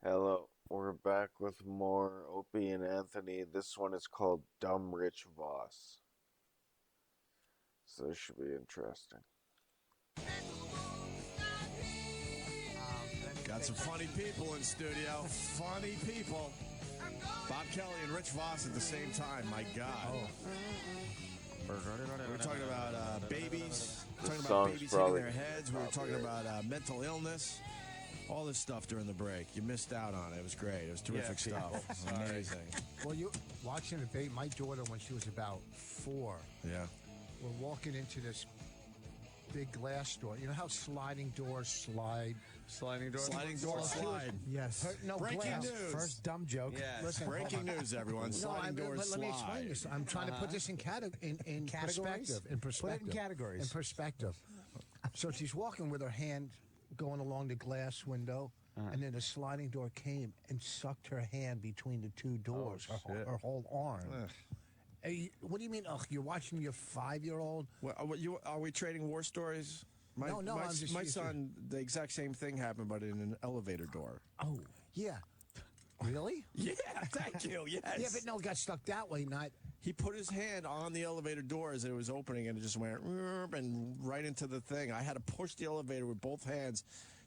Hello, we're back with more Opie and Anthony. This one is called Dumb Rich Voss. So this should be interesting. Got some funny people in studio. Funny people. Bob Kelly and Rich Voss at the same time. My God. We're talking about babies. Talking about babies hitting their heads. We were talking about mental illness. All this stuff during the break. You missed out on it. It was great. It was terrific stuff. Amazing. Well, you watching the debate, my daughter, when she was about 4, Yeah. we're walking into this big glass door. You know how sliding doors slide? Sliding door. Sliding door slide. Yes. No, Breaking glass. news. First dumb joke. Yeah. Listen, Breaking news, everyone. Sliding doors let me slide. explain this. I'm trying to put this in Categories? perspective. In perspective. Put it in categories. In perspective. So she's walking with her hand going along the glass window, and then a sliding door came and sucked her hand between the two doors, her whole arm. Hey, what do you mean? Ugh, you're watching your 5-year-old? Are we trading war stories? No, my I'm just my used to- son, the exact same thing happened, but in an elevator door. Oh, yeah. Really? Yeah, thank you. Yes. Yeah, but no, it got stuck that way, not. He put his hand on the elevator door as it was opening, and it just went and right into the thing. I had to push the elevator with both hands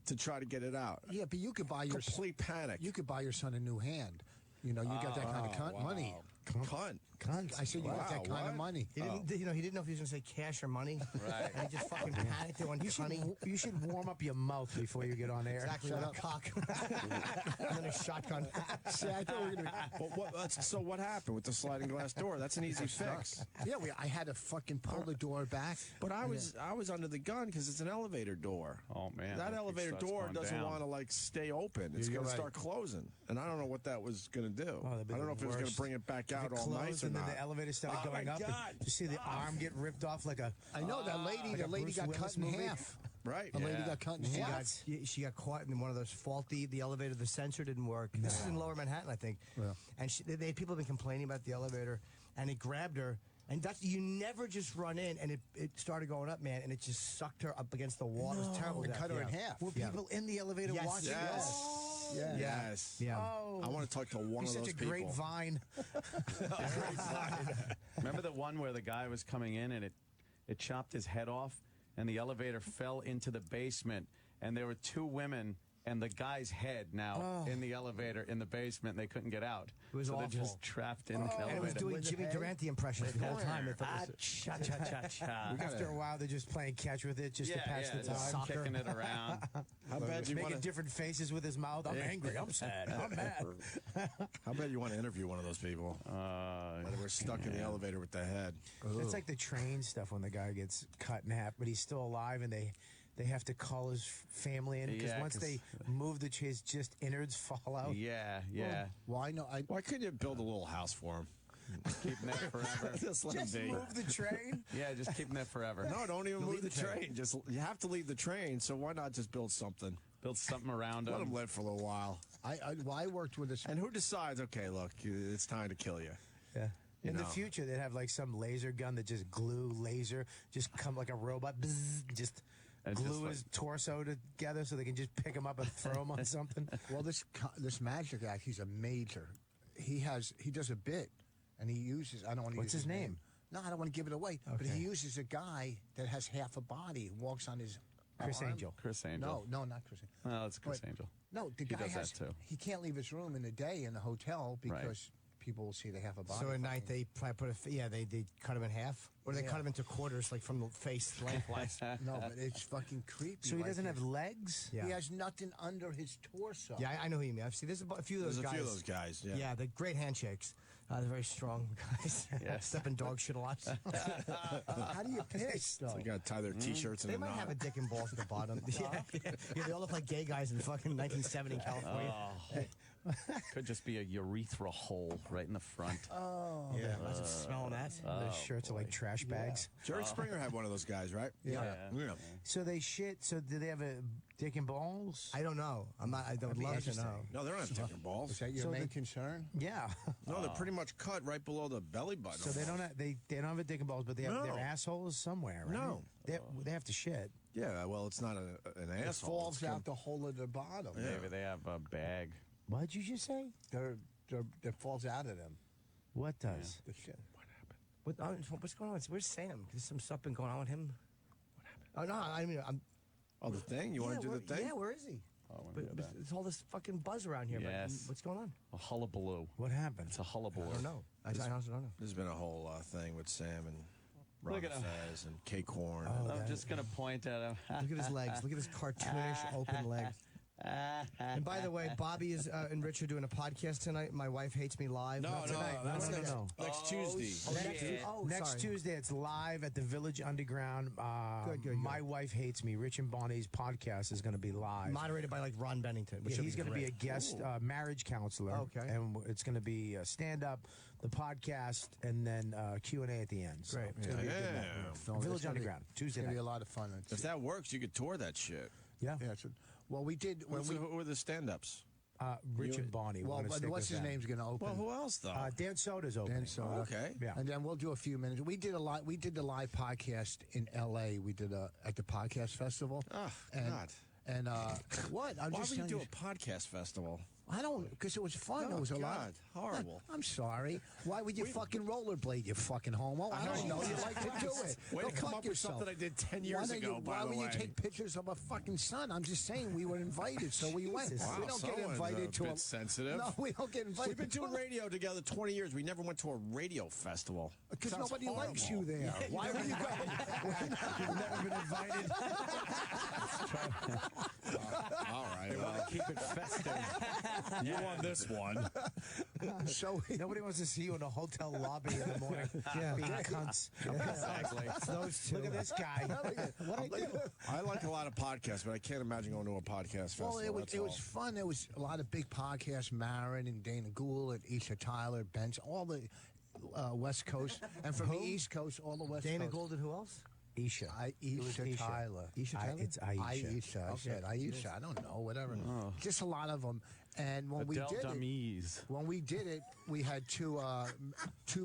to try to get it out. Yeah, but you could buy your Complete panic. You could buy your son a new hand. You know, you got that kind of money. Cunt. I said you got that kind of money. He didn't, he didn't know if he was going to say cash or money. Right. And he just fucking panicked and went, you should warm up your mouth before you get on air. Exactly. Shut up. Cock. And then a shotgun. See, I thought we were gonna. So what happened with the sliding glass door? That's an easy fix. Yeah, I had to fucking pull the door back. But I was under the gun because it's an elevator door. Oh, man. That It elevator starts door going doesn't down. want to like stay open. It's You're going to right. start closing, and I don't know what that was going to do. Oh, I that'd be don't know the if it was going to worst. bring it back If out it all closed nice or and then not. the elevator started Oh, going my up. God. And you see the arm get ripped off like a. I know that lady. Like the a lady Bruce got Willis cut in movie. half. Right. A lady Yeah. got cut in half. She got caught in one of those faulty. The elevator, the sensor didn't work. This is in Lower Manhattan, I think. Yeah. And people have been complaining about the elevator, and it grabbed her. And you never just run in, and it started going up, man, and it just sucked her up against the wall. It was terrible. It cut her in half. Were people in the elevator Yes. watching? Yes. Yeah. Yes. Yeah. I want to talk to one He's of such those a great people. vine. Remember the one where the guy was coming in and it chopped his head off and the elevator fell into the basement and there were two women and the guy's head now in the elevator in the basement. They couldn't get out. It was so awful. they're just trapped in the elevator. And it was doing With the Jimmy head? Durante impressions the whole time. They thought it was- Cha-cha-cha-cha. After a while, they're just playing catch with it just to pass the just time. kicking it around. How bad do you Making want to? different faces with his mouth. I'm angry. I'm sad. I'm mad. How bad you want to interview one of those people? That were stuck in the elevator with the head. It's like the train stuff when the guy gets cut in half, but he's still alive, and they have to call his family in because Yeah, once 'cause- they move his just innards fall out. Yeah. Well, I know. Why couldn't you build a little house for him? Keeping it forever. Just let him Just be. move the train. Yeah, just keeping it forever. No, don't even move the leave the train. train. Just you have to leave the train. So why not just build something? Build something around Let him. him live for a little while. I worked with this. And who decides? Okay, look, it's time to kill you. Yeah. In the know. future, they'd have like some laser gun that just just come like a robot, bzzz, just And glue just like- his torso together so they can just pick him up and throw him on something. Well, this magic act, he's a major. He does a bit, and he uses. I don't want to. What's use his name? No, I don't want to give it away. But Okay. he uses a guy that has half a body, walks on his. Chris arm. Angel. Chris Angel. No, not Chris Angel. No, it's Chris But- Angel. No, the He guy does has. that too. He can't leave his room in the day in the hotel because people will see they have a body. So at night they probably put they cut him in half, or they Yeah. cut him into quarters, like from the face lengthwise. No, but it's fucking creepy. So he like doesn't this. have legs. Yeah, He has nothing under his torso. yeah, I know who you mean. I've seen there's a few of those There's a guys. few of those guys. Yeah. Yeah, they're great handshakes. They're very strong guys. Yes. Step in dog shit a lot. How do you piss though? They got to tie their T-shirts in They a might knot. have a dick and balls at the bottom. Yeah, they all look like gay guys in fucking 1970 California. Could just be a urethra hole right in the front. Yeah, imagine smelling that. Their shirts are like trash bags. Jerry Springer had one of those guys, right? Yeah. So they shit. So do they have a dick and balls? I don't know. I would be love to interesting. know. No, they don't have dick and Is balls. that your So main the- concern? Yeah. No, they're pretty much cut right below the belly button. So they don't have they don't have a dick and balls, but they have No. their assholes somewhere, right? No. They have to shit. Yeah, well, it's not an It asshole. falls It's out the hole of the bottom. Maybe they have a bag. What'd you just say? It falls out of them. What does? The shit. What's going on? Where's Sam? There's some stuff been going on with him. What happened? Oh no, I mean, Oh, the thing? You want to do the thing? Yeah, where is he? Oh, I want to do that. There's all this fucking buzz around here. Yes. But what's going on? A hullabaloo. What happened? It's a hullabaloo. I don't know. I honestly don't know. There's been a whole thing with Sam and Look Ron at him. Fez and K Corn. I'm just going to point at him. Look at his legs. Look at his cartoonish open legs. And by the way, Bobby is and Rich are doing a podcast tonight. My wife hates me live. No, Not no, tonight. that's No. next Tuesday. Next sorry. Tuesday, it's live at the Village Underground. Good. My Wife Hates Me. Rich and Bonnie's podcast is going to be live. Moderated by like Ron Bennington. Which Yeah, he's going to be a guest marriage counselor. Okay. And it's going to be stand-up, the podcast, and then Q&A at the end. So Great. it's gonna be a good night. Film. Village It's gonna be- Underground, Tuesday It's gonna be night. a lot of fun. If that works, you could tour that shit. Yeah. Yeah. Well, we did when we. Who are the stand-ups? Rich and Bonnie. We're Well, gonna but stick what's with his them. name's going to open? Well, who else, though? Dan Soda's opening. Dan Soda. Okay. Yeah. And then we'll do a few minutes. We did a lot. We did the live podcast in L.A. We did at the podcast festival. Oh, and, God. And what? I'm Why just would you telling do a podcast festival? I don't, because it was fun. Oh, it was a lot. God, horrible. I'm sorry. Why would you fucking rollerblade, you fucking homo? I don't know. You like to do it. Way Go to come fuck up with yourself. something I did 10 Why years don't ago, you, by why the would way. you take pictures of a fucking sun? I'm just saying we were invited, so we went. Wow, We don't get someone's invited a to bit sensitive. No, we don't get invited. We've been doing radio together 20 years. We never went to a radio festival. because Sounds nobody likes you horrible. there. Why would you go? You've never been invited. All right. Well, Keep it festive. you won this one. So Nobody wants to see you in a hotel lobby in the morning being cunts. Exactly. Those two. Look at this guy. What I do? I like a lot of podcasts, but I can't imagine going to a podcast festival. Well, that's it all. was fun. There was a lot of big podcasts, Marin and Dana Gould, Isha Tyler, Bench, all the West Coast, and from the East Coast, all the West Dana Coast. Gould and who else? Isha. Isha Isha. Tyler. Isha Tyler? It's Aisha. Aisha. I said Aisha. I don't know. Whatever. Just a lot of them. And when we Adele did it, Dummies. when we did it, we had two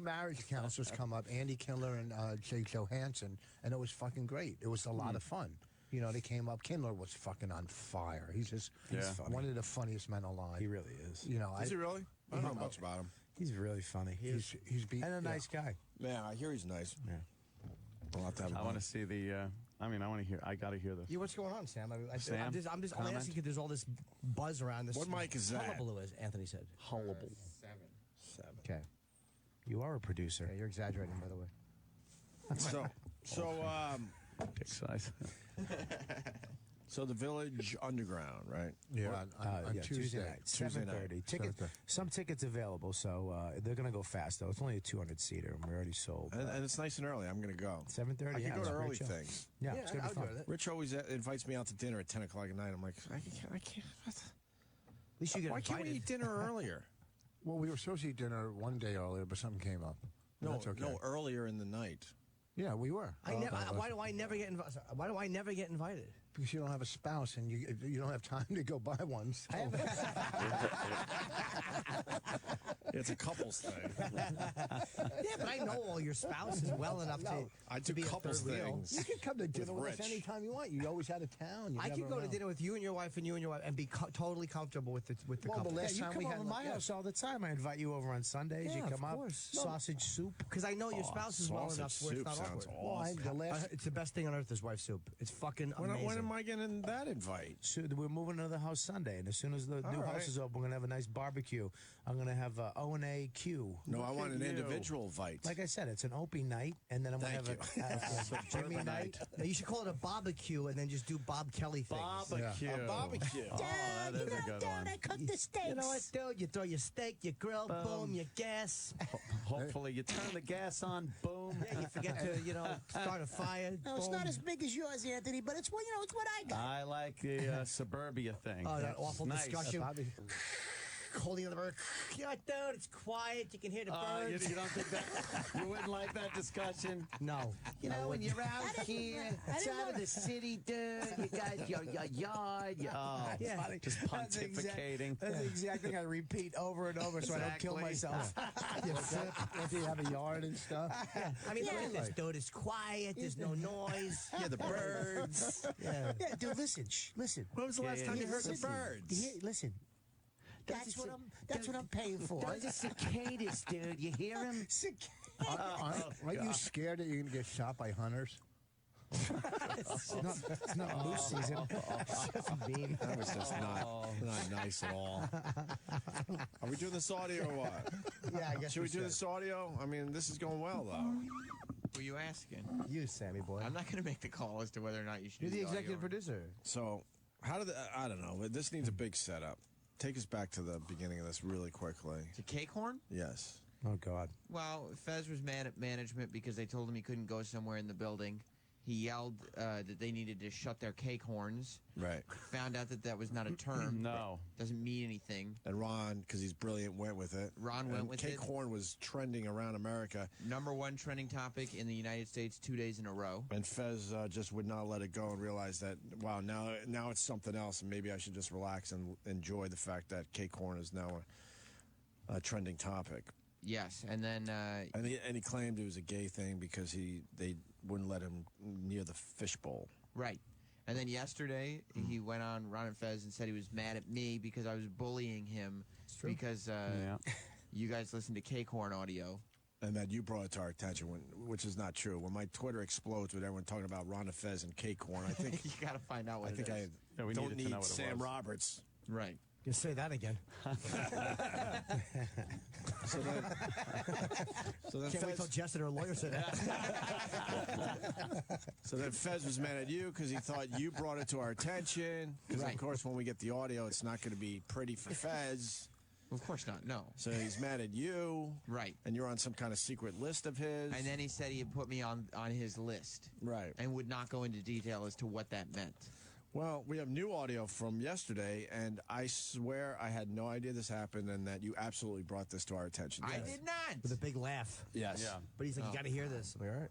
marriage counselors come up, Andy Kindler and Jake Johansson, and it was fucking great. It was a lot of fun. You know, they came up. Kindler was fucking on fire. He's one of the funniest men alive. He really is. You know, Is he really? I don't know much about him. He's really funny. he's and a nice guy. Man, I hear he's nice. Yeah. We'll have to have him I on. want to see the. I want to hear. I got to hear this. Yeah, what's going on, Sam? Sam, I'm just comment? asking because there's all this buzz around this. What mic is that? Hullabaloo, as Anthony said. Hullable. 7. Okay. You are a producer. Yeah, you're exaggerating, by the way. Dick size. So the Village Underground, right? Yeah, on yeah, Tuesday night, Tuesday night. 7:30. Some tickets available, so they're going to go fast, though. It's only a 200-seater, and we're already sold. And it's nice and early. I'm going to 7:30, I yeah. can go it's to a great early show. things. Yeah, it's going to be fun. At Rich always invites me out to dinner at 10 o'clock at night. I'm like, I can't. least you get Why can't we invited. eat dinner earlier? Well, we were supposed to eat dinner one day earlier, but something came up. That's okay. No, earlier in the night. Yeah, we were. Why do I never get invited? Why do I never get invited? Because you don't have a spouse and you don't have time to go buy one. So. It's a couples thing. Yeah, but I know all your spouses well enough I to do be a couples third wheel. things. You can come to dinner with us Rich. anytime you want. You're always out of town. You're I never could go to around. dinner with you and your wife and be totally comfortable with the Well, couple. the Yeah, last you time come we over had to my yeah. house all the time. I invite you over on Sundays. Yeah, you come of up, course. sausage soup. Because I know your spouse is well Sausage enough where it's soup not sounds awkward. Well, awesome. the last It's the best thing on earth is wife soup. It's fucking amazing. When am I getting that invite? So we're moving to the house Sunday, and as soon as the new right. house is open, we're gonna have a nice barbecue. I'm gonna have O&A Q. No, I want an you. individual invite. Like I said, it's an Opie night, and then I'm gonna Thank have a Jimmy night. Now, you should call it a barbecue and then just do Bob Kelly things. Barbecue. A barbecue. Oh, that is a good one. cook the steaks. You know what, dude? You throw your steak, you grill, boom, you gas. Hopefully, you turn the gas on. Boom. Yeah, you forget to, start a fire. No, it's boom. not as big as yours, Anthony, but it's it's what I got. I like the suburbia thing. Oh, that That's awful nice. discussion. Bobby, Holding on the bird. Yeah, dude, it's quiet. You can hear the You, birds. you don't think that? You wouldn't like that discussion? No. You know, when you're I out didn't- here, I it's didn't out of know- the city, dude. You got your yard. Oh, Yeah. just pontificating. That's the exact thing I repeat over and over, so I don't kill Exactly. myself. you flip, what, do you have a yard and stuff? I mean, Yeah. look at this, dude. It's quiet. There's no noise. Yeah, the birds. Yeah. Yeah, dude, listen, listen. When was the last time you heard the Listen. birds? Listen. That's what I'm paying for. Those are cicadas, dude. You hear him? Aren't you scared that you're going to get shot by hunters? It's not moose season. It's just mean. That was just not nice at all. Are we doing this audio or what? Yeah, I guess Should we do this audio? I mean, this is going well, though. Who are you asking? You, Sammy boy. I'm not going to make the call as to whether or not you should. You're do the audio executive or- producer. So, how did I don't know. This needs a big setup. Take us back to the beginning of this really quickly. To Cakehorn? Yes. Oh, God. Well, Fez was mad at management because they told him he couldn't go somewhere in the building. He yelled that they needed to shut their cake horns. Right. Found out that was not a term. No. Doesn't mean anything. And Ron, because he's brilliant, went with it. Ron went with Cake it. horn was trending around America. #1 trending topic in the United States 2 days in a row. And Fez just would not let it go and realize that, wow, now it's something else, and maybe I should just relax and enjoy the fact that cake horn is now a trending topic. Yes, and then And he claimed it was a gay thing because they wouldn't let him near the fishbowl. right. And then yesterday he went on Ron and Fez and said he was mad at me because I was bullying him because you guys listened to Cakehorn audio. And that you brought it to our attention, which is not true. When my Twitter explodes with everyone talking about Ron and Fez and cake horn, I think You got to find out what I think it I is. Yeah, we don't needed to know need what it Sam was. Roberts. Right. You say that again. So then Can't wait till Fez, Jess and her lawyer said that. so then Fez was mad at you because he thought you brought it to our attention. Because Right. of course, when we get the audio, it's not going to be pretty for Fez. Of course not. No. So he's mad at you. Right. And you're on some kind of secret list of his. And then he said he had put me on his list. Right. And would not go into detail as to what that meant. Well, we have new audio from yesterday, and I swear I had no idea this happened and that you absolutely brought this to our attention. I did not. With a big laugh. Yes. Yeah. But he's like, Oh. you got to hear this. I'm like, all right.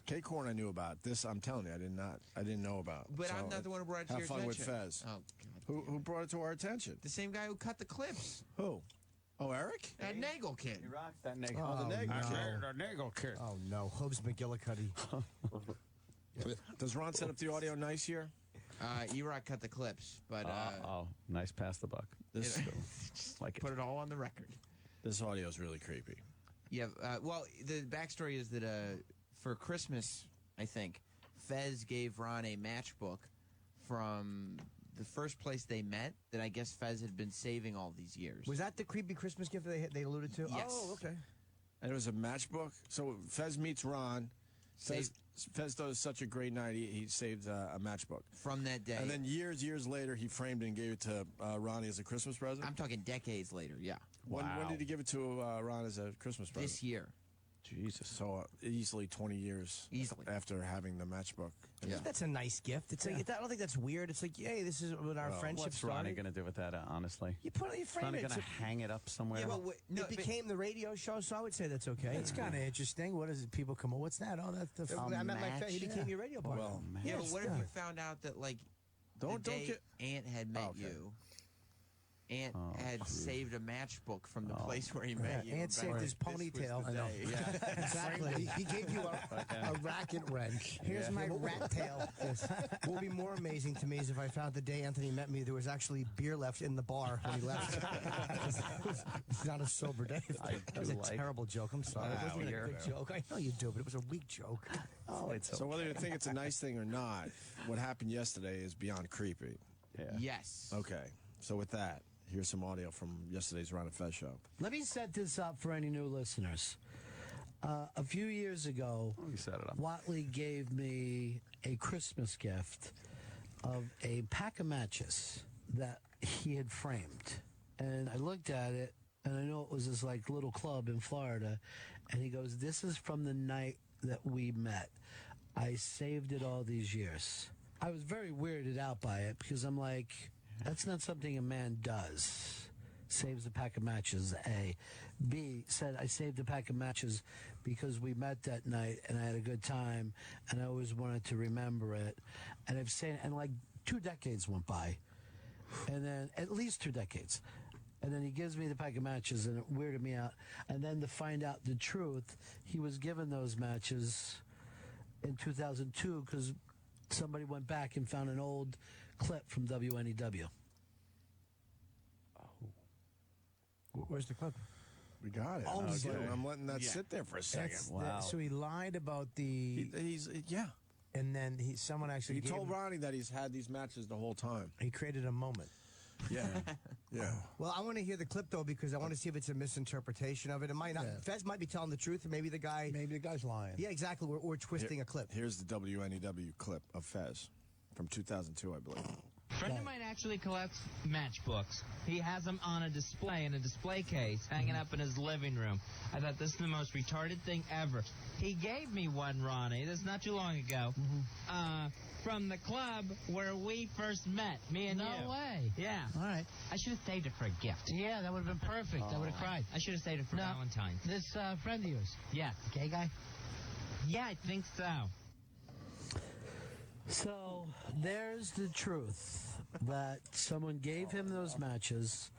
Cake corn I knew about. This I'm telling you, I didn't know about. But So, I'm not the one who brought it to have your fun attention. with Fez. Oh, God. Who brought it to our attention? The same guy who cut the clips. Who? Oh, Eric? That Nagel kid. He rocks that nigga. Oh, the neg. The nigga kid. Oh, no. Hobbs McGillicuddy. Does Ron set up the audio nice here? E-Rock cut the clips, but Oh, nice pass the buck. This just Like it. put it all on the record. this audio is really creepy. Yeah, well, the backstory is that for Christmas, I think, Fez gave Ron a matchbook from the first place they met that I guess Fez had been saving all these years. Was that the creepy Christmas gift they alluded to? Yes. Oh, okay. And it was a matchbook. So Fez meets Ron. Fez does such a great night. He saved a matchbook. From that day. And then years later, he framed it and gave it to Ronnie as a Christmas present. I'm talking decades later, yeah. When Wow. did he give it to Ron as a Christmas present? This year. Jesus. So easily 20 years Easily. after having the matchbook. Yeah. That's a nice gift. It's like, I don't think that's weird. It's like, hey, this is when our friendship What's started. Ronnie going to do with that, honestly? You put it, you frame Ronnie it. going to hang it up somewhere? Yeah, but no, it became the radio show, so I would say that's okay. It's kind of interesting. What is it? People come, what's that? Oh, that's the. I met my match? friend. He became your radio partner. Well, yeah, but Yes, what if yeah. you found out that, like, Don't the day get. Ant had met okay. you, Ant had saved a matchbook from the place where he met you. Ant and saved back- his this was ponytail. the I know. day. Yeah. Exactly. He gave you a racket wrench. Here's my rat tail. Yes. What would be more amazing to me is if I found the day Anthony met me, there was actually beer left in the bar when he left. It's not a sober day. That was a terrible joke. I'm sorry. It wasn't a good joke. I know you do, but it was a weak joke. Oh, it's So whether you think it's a nice thing or not, what happened yesterday is beyond creepy. Yeah. Yes. Okay. So with that, here's some audio from yesterday's Ron and Fez show. Let me set this up for any new listeners. A few years ago, You set it up. Watley gave me a Christmas gift of a pack of matches that he had framed. And I looked at it, and I know it was this like little club in Florida. And he goes, "This is from the night that we met. I saved it all these years." I was very weirded out by it because I'm like, that's not something a man does. Saves a pack of matches, A. B, said, I saved a pack of matches because we met that night and I had a good time and I always wanted to remember it. And I've seen, and like 2 decades went by. And then, at least 2 decades. And then he gives me the pack of matches and it weirded me out. And then to find out the truth, he was given those matches in 2002 because somebody went back and found an old clip from WNEW. Where's the clip? We got it. Oh, Okay. okay. I'm letting that sit there for a second. So he lied about the. Yeah. And then someone actually. He gave told him- Ronnie that he's had these matches the whole time. He created a moment. Yeah. Yeah. Well, I want to hear the clip though because I want to see if it's a misinterpretation of it. It might not. Yeah. Fez might be telling the truth, or maybe the guy's lying. Yeah, exactly. We're twisting a clip. Here's the WNEW clip of Fez from 2002, I believe. A friend of mine actually collects matchbooks. He has them on a display in a display case hanging up in his living room. I thought this is the most retarded thing ever. He gave me one, Ronnie. This is not too long ago. From the club where we first met, me and you. No way. Yeah. All right. I should have saved it for a gift. Yeah, that would have been perfect. I would have cried. I should have saved it for Valentine's. This friend of yours, Yeah. gay guy. Yeah, I think so. So there's the truth that someone gave him those matches.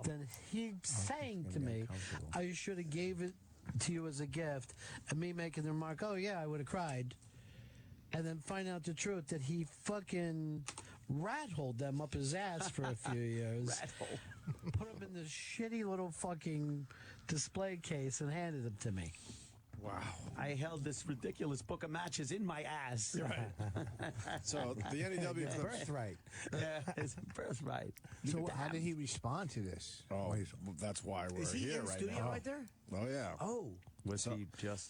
Then he's saying to me, I should have gave it to you as a gift, and me making the remark, oh yeah, I would have cried. And then find out the truth that he fucking rat-holed them up his ass for a few years. Rat-hole. Put them in this shitty little fucking display case and handed them to me. Wow. I held this ridiculous book of matches in my ass. Right. So the NEW clip. Birthright. Yeah, his birthright. So how did he respond to this? Oh, that's why we're Is he here in right studio now. right there? Oh, yeah. Oh.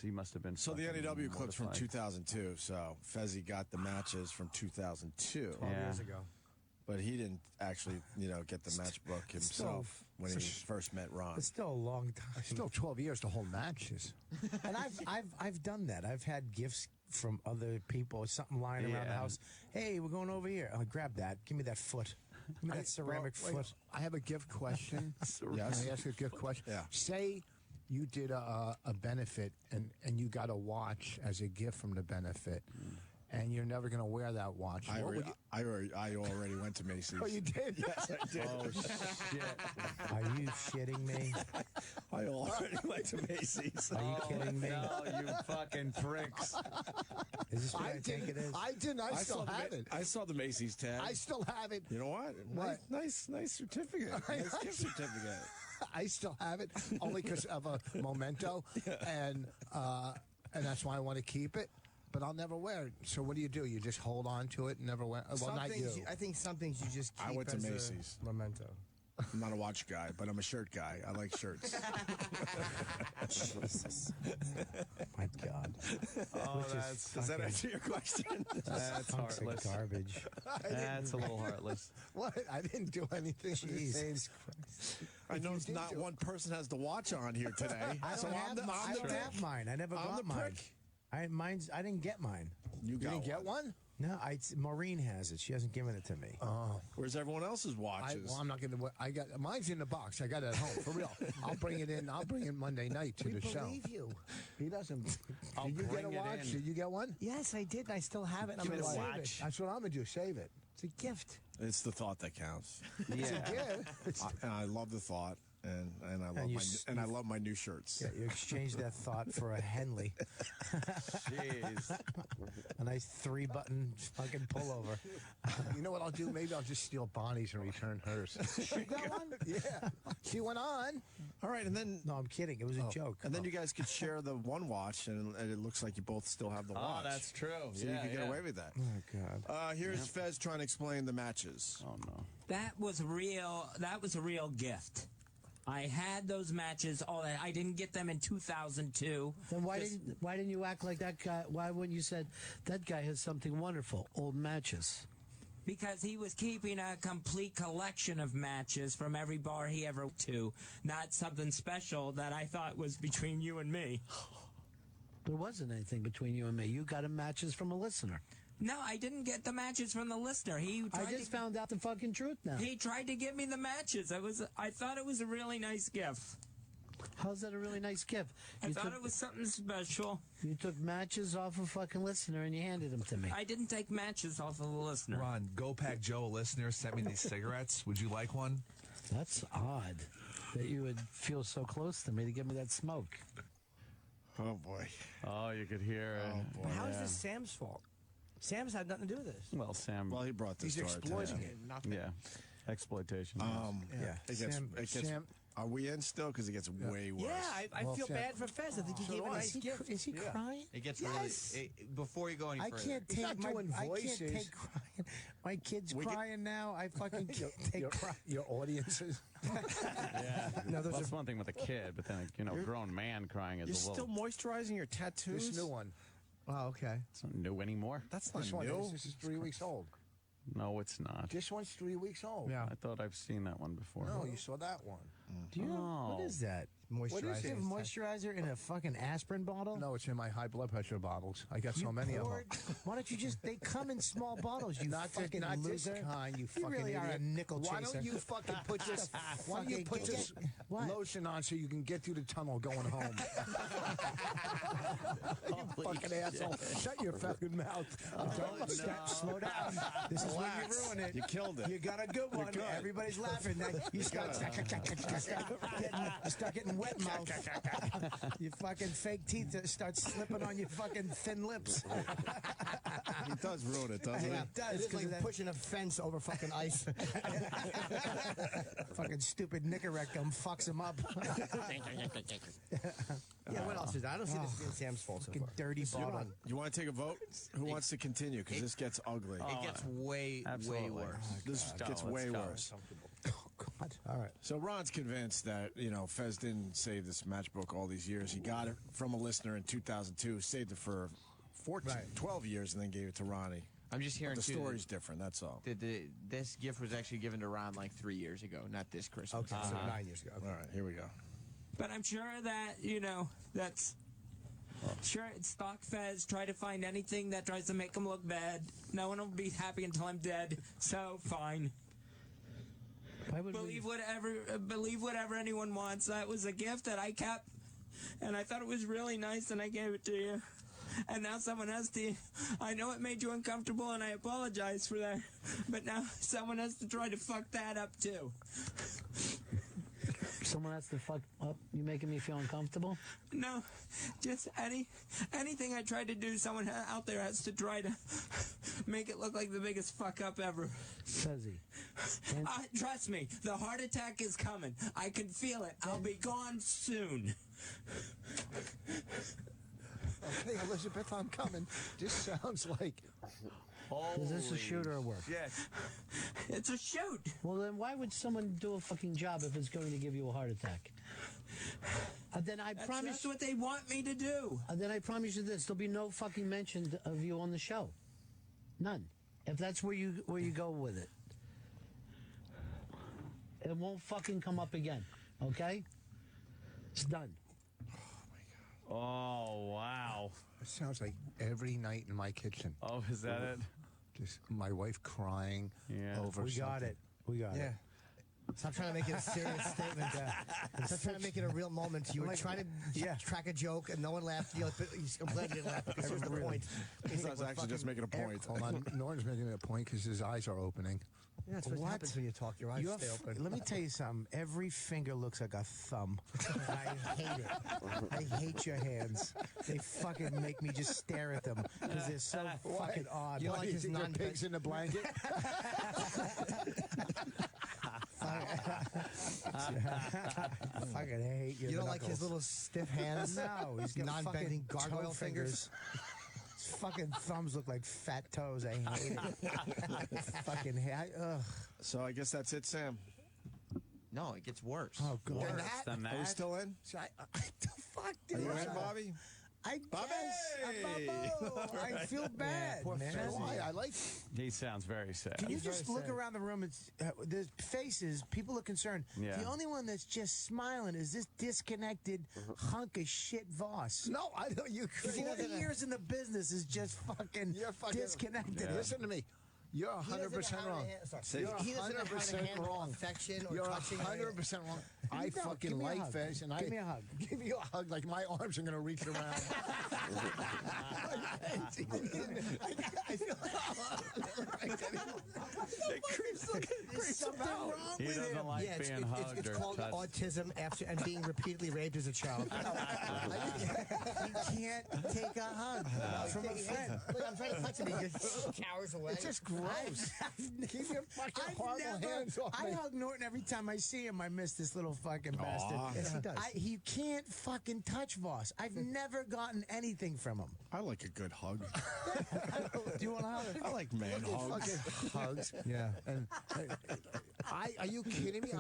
He must have been. So the fucking NEW clip's from mortified. 2002. So Fezzi got the matches from 2002. 12 years ago. But he didn't actually, get the matchbook himself when he first met Ron. It's still a long time. Still 12 years to hold matches. And I've done that. I've had gifts from other people, something lying around the Yeah. house. Hey, we're going over here. Grab that. Give me that foot. Give me that ceramic foot. I have a gift question. Yes. Can I ask you a gift question? Yeah. Say you did a benefit and you got a watch as a gift from the benefit, and you're never going to wear that watch. I What would already went to Macy's. Oh, you did? Yes, I did. Oh shit! Are you shitting me? I already went to Macy's. Are you kidding me? No, you fucking pricks! Is this what I, think it is? I didn't. I still have it. I saw the Macy's tag. I still have it. You know what? What? Nice certificate. Nice gift certificate. I still have it only because of a memento, and that's why I want to keep it. But I'll never wear it. So what do? You just hold on to it and never wear it? Well, not you. I think some things you just keep I went to as a Macy's. memento. I'm not a watch guy, but I'm a shirt guy. I like shirts. Jesus. My God. Oh, Does that answer your question? that's Hunks of heartless. garbage. That's a little heartless. What? I didn't do anything. Jesus I know did not do it. one person has the watch on here today. I don't have mine. I never I'm got the mine. prick. I didn't get mine. You You didn't get one? No, Maureen has it. She hasn't given it to me. Oh. Where's everyone else's watches? I'm not going to. I got mine's in the box. I got it at home for real. I'll bring it in. I'll bring it Monday night to the show. Believe you. He doesn't. I'll Did you get a bring it watch? in. Did you get one? Yes, I did, and I still have it. And Give I'm me going to the save watch. it. That's what I'm going to do. Save it. It's a gift. It's the thought that counts. Yeah. Yeah. I love the thought, and I love And I love my new shirts. Yeah, you exchanged that thought for a Henley. Jeez. A nice 3-button fucking pullover. You know what I'll do? Maybe I'll just steal Bonnie's and return hers. You got one? Yeah. She went on. All right, and then No, I'm kidding. It was a joke. and then you guys could share the one watch, and it looks like you both still have the Oh, watch. that's true. So you could get away with that. Oh, God. Here's Fez trying to explain the matches. Oh no. That was a real gift. I had those matches. I didn't get them in 2002. Then why didn't you act like that guy? Why wouldn't you said that guy has something wonderful? Old matches. Because he was keeping a complete collection of matches from every bar he ever went to, not something special that I thought was between you and me. There wasn't anything between you and me. You got him matches from a listener. No, I didn't get the matches from the listener. I just found out the fucking truth now. He tried to give me the matches. I thought it was a really nice gift. How's that a really nice gift? I thought it was something special. You took matches off a fucking listener and you handed them to me. I didn't take matches off of the listener. Ron, GoPack Joe, a listener, sent me these cigarettes. Would you like one? That's odd that you would feel so close to me to give me that smoke. Oh boy. Oh, you could hear it. Oh boy. How is this Sam's fault? Sam's had nothing to do with this. Well, Sam. Well, he brought this He's to our exploiting attention. it. Yeah. Exploitation. Yeah. It gets, Sam, it gets, Sam, Are we in still? Because it gets way worse. Yeah, I feel bad for Fez. I think he gave a nice gift. Is he crying? It gets Yes. really before you go any further. He's not doing I voices. can't take crying. My kid's crying now. I fucking can't take crying. Your audiences. Yeah. No, those That's are- one thing with a kid, but then, grown man crying is You're a little... still moisturizing your tattoos? This new one. Oh, okay. It's not new anymore. That's not This one new. is. This is 3 weeks old. No, it's not. This one's 3 weeks old. Yeah. I thought I've seen that one before. No, you saw that one. Do you know what is that? Moisturizer. You have moisturizer in a fucking aspirin bottle? No, it's in my high blood pressure bottles. I got so many of them. Why don't you just? They come in small bottles. You Not fucking this loser. kind, you You fucking really are idiot. a nickel Why chaser. don't you fucking put this? Why don't you put this lotion on so you can get through the tunnel going home? You fucking asshole! Shut your fucking mouth. Slow down. This is when you ruin it. You killed it. You got a good one. good. Everybody's laughing. Then you start getting wet mouth. Your fucking fake teeth that start slipping on your fucking thin lips. He does ruin it, doesn't he? It does. It's 'cause like of that pushing a fence over fucking ice. fucking stupid knicker rectum fucks him up. Yeah, what else is that? I don't see this being Sam's fault so Fucking far. dirty bottle. You want to take a vote? Who wants to continue? Because this gets ugly. It gets way Absolutely. worse. This Go, gets let's way go. worse. God. All right. So Ron's convinced that, Fez didn't save this matchbook all these years. He got it from a listener in 2002, saved it for 12 years, and then gave it to Ronnie. I'm just hearing But the too story's different, that's all. this gift was actually given to Ron like 3 years ago, not this Christmas. Okay, so 9 years ago. All right, here we go. But I'm sure that, that's... Sure, it's stock Fez. Try to find anything that tries to make him look bad. No one will be happy until I'm dead. So, fine. Believe whatever anyone wants. That was a gift that I kept, and I thought it was really nice, and I gave it to you. And now someone has to... I know it made you uncomfortable, and I apologize for that. But now someone has to try to fuck that up, too. Someone has to fuck up. You making me feel uncomfortable? No, just anything I try to do, someone out there has to try to make it look like the biggest fuck up ever. Says he. Trust me, the heart attack is coming. I can feel it. I'll be gone soon. Okay, Elizabeth, I'm coming. This sounds like... Is this a shoot or a work? Yes. It's a shoot. Well, then why would someone do a fucking job if it's going to give you a heart attack? Then I promise. That's what they want me to do. Then I promise you this: there'll be no fucking mention of you on the show. None. If that's where you go with it, it won't fucking come up again. Okay? It's done. Oh, wow. It sounds like every night in my kitchen. Oh, is that it? Just my wife crying over We got something. it. We got it. Stop trying to make it a serious statement. Stop trying to make it a real moment. You were trying to track a joke and no one laughed. I'm glad you didn't laugh because it was the point. I was actually just making a point. Hold on. Norton's making a point because his eyes are opening. Yeah, that's what happens when you talk. Your eyes stay open. Let me tell you something. Every finger looks like a thumb. And I hate it. I hate your hands. They fucking make me just stare at them because they're so fucking odd. You like his pigs in the blanket? I fucking hate your You don't like his knuckles. little stiff hands? No, he's got non-bending fucking gargoyle toe fingers. His fucking thumbs look like fat toes. I hate it. Fucking hate. Ugh. So I guess that's it, Sam. No, it gets worse. Oh, God. Worse than Are we that? still in? The fuck, Are dude? you in, Bobby? I Bobby! guess. I feel bad, man. Why? I like... He sounds very sad. Can you He's very just look sad. around the room? It's the faces. People are concerned. Yeah. The only one that's just smiling is this disconnected hunk of shit Voss. No, I don't. You 40 years in the business is just fucking, You're fucking disconnected. Listen to me. You're 100% wrong. You're He doesn't know how to 100% handle wrong. affection or You're touching. 100% wrong. I No, fucking give me a like hug. Fez, and Give me a hug. Give you a hug like my arms are gonna reach around. I feel There's something wrong He with him. doesn't like Yeah, being hugged it's or called touched. autism after and being repeatedly raped as a child. He can't take a hug from a friend. Look, I'm trying to touch him. He just cowers away. It's just great gross. Keep your fucking horrible hands off I me. hug Norton every time I see him. I miss this little fucking bastard. Yes, he does. He can't fucking touch Voss. I've never gotten anything from him. I like a good hug. Do you want to hug? I like man hugs. Fucking hugs. Yeah. And are you kidding me?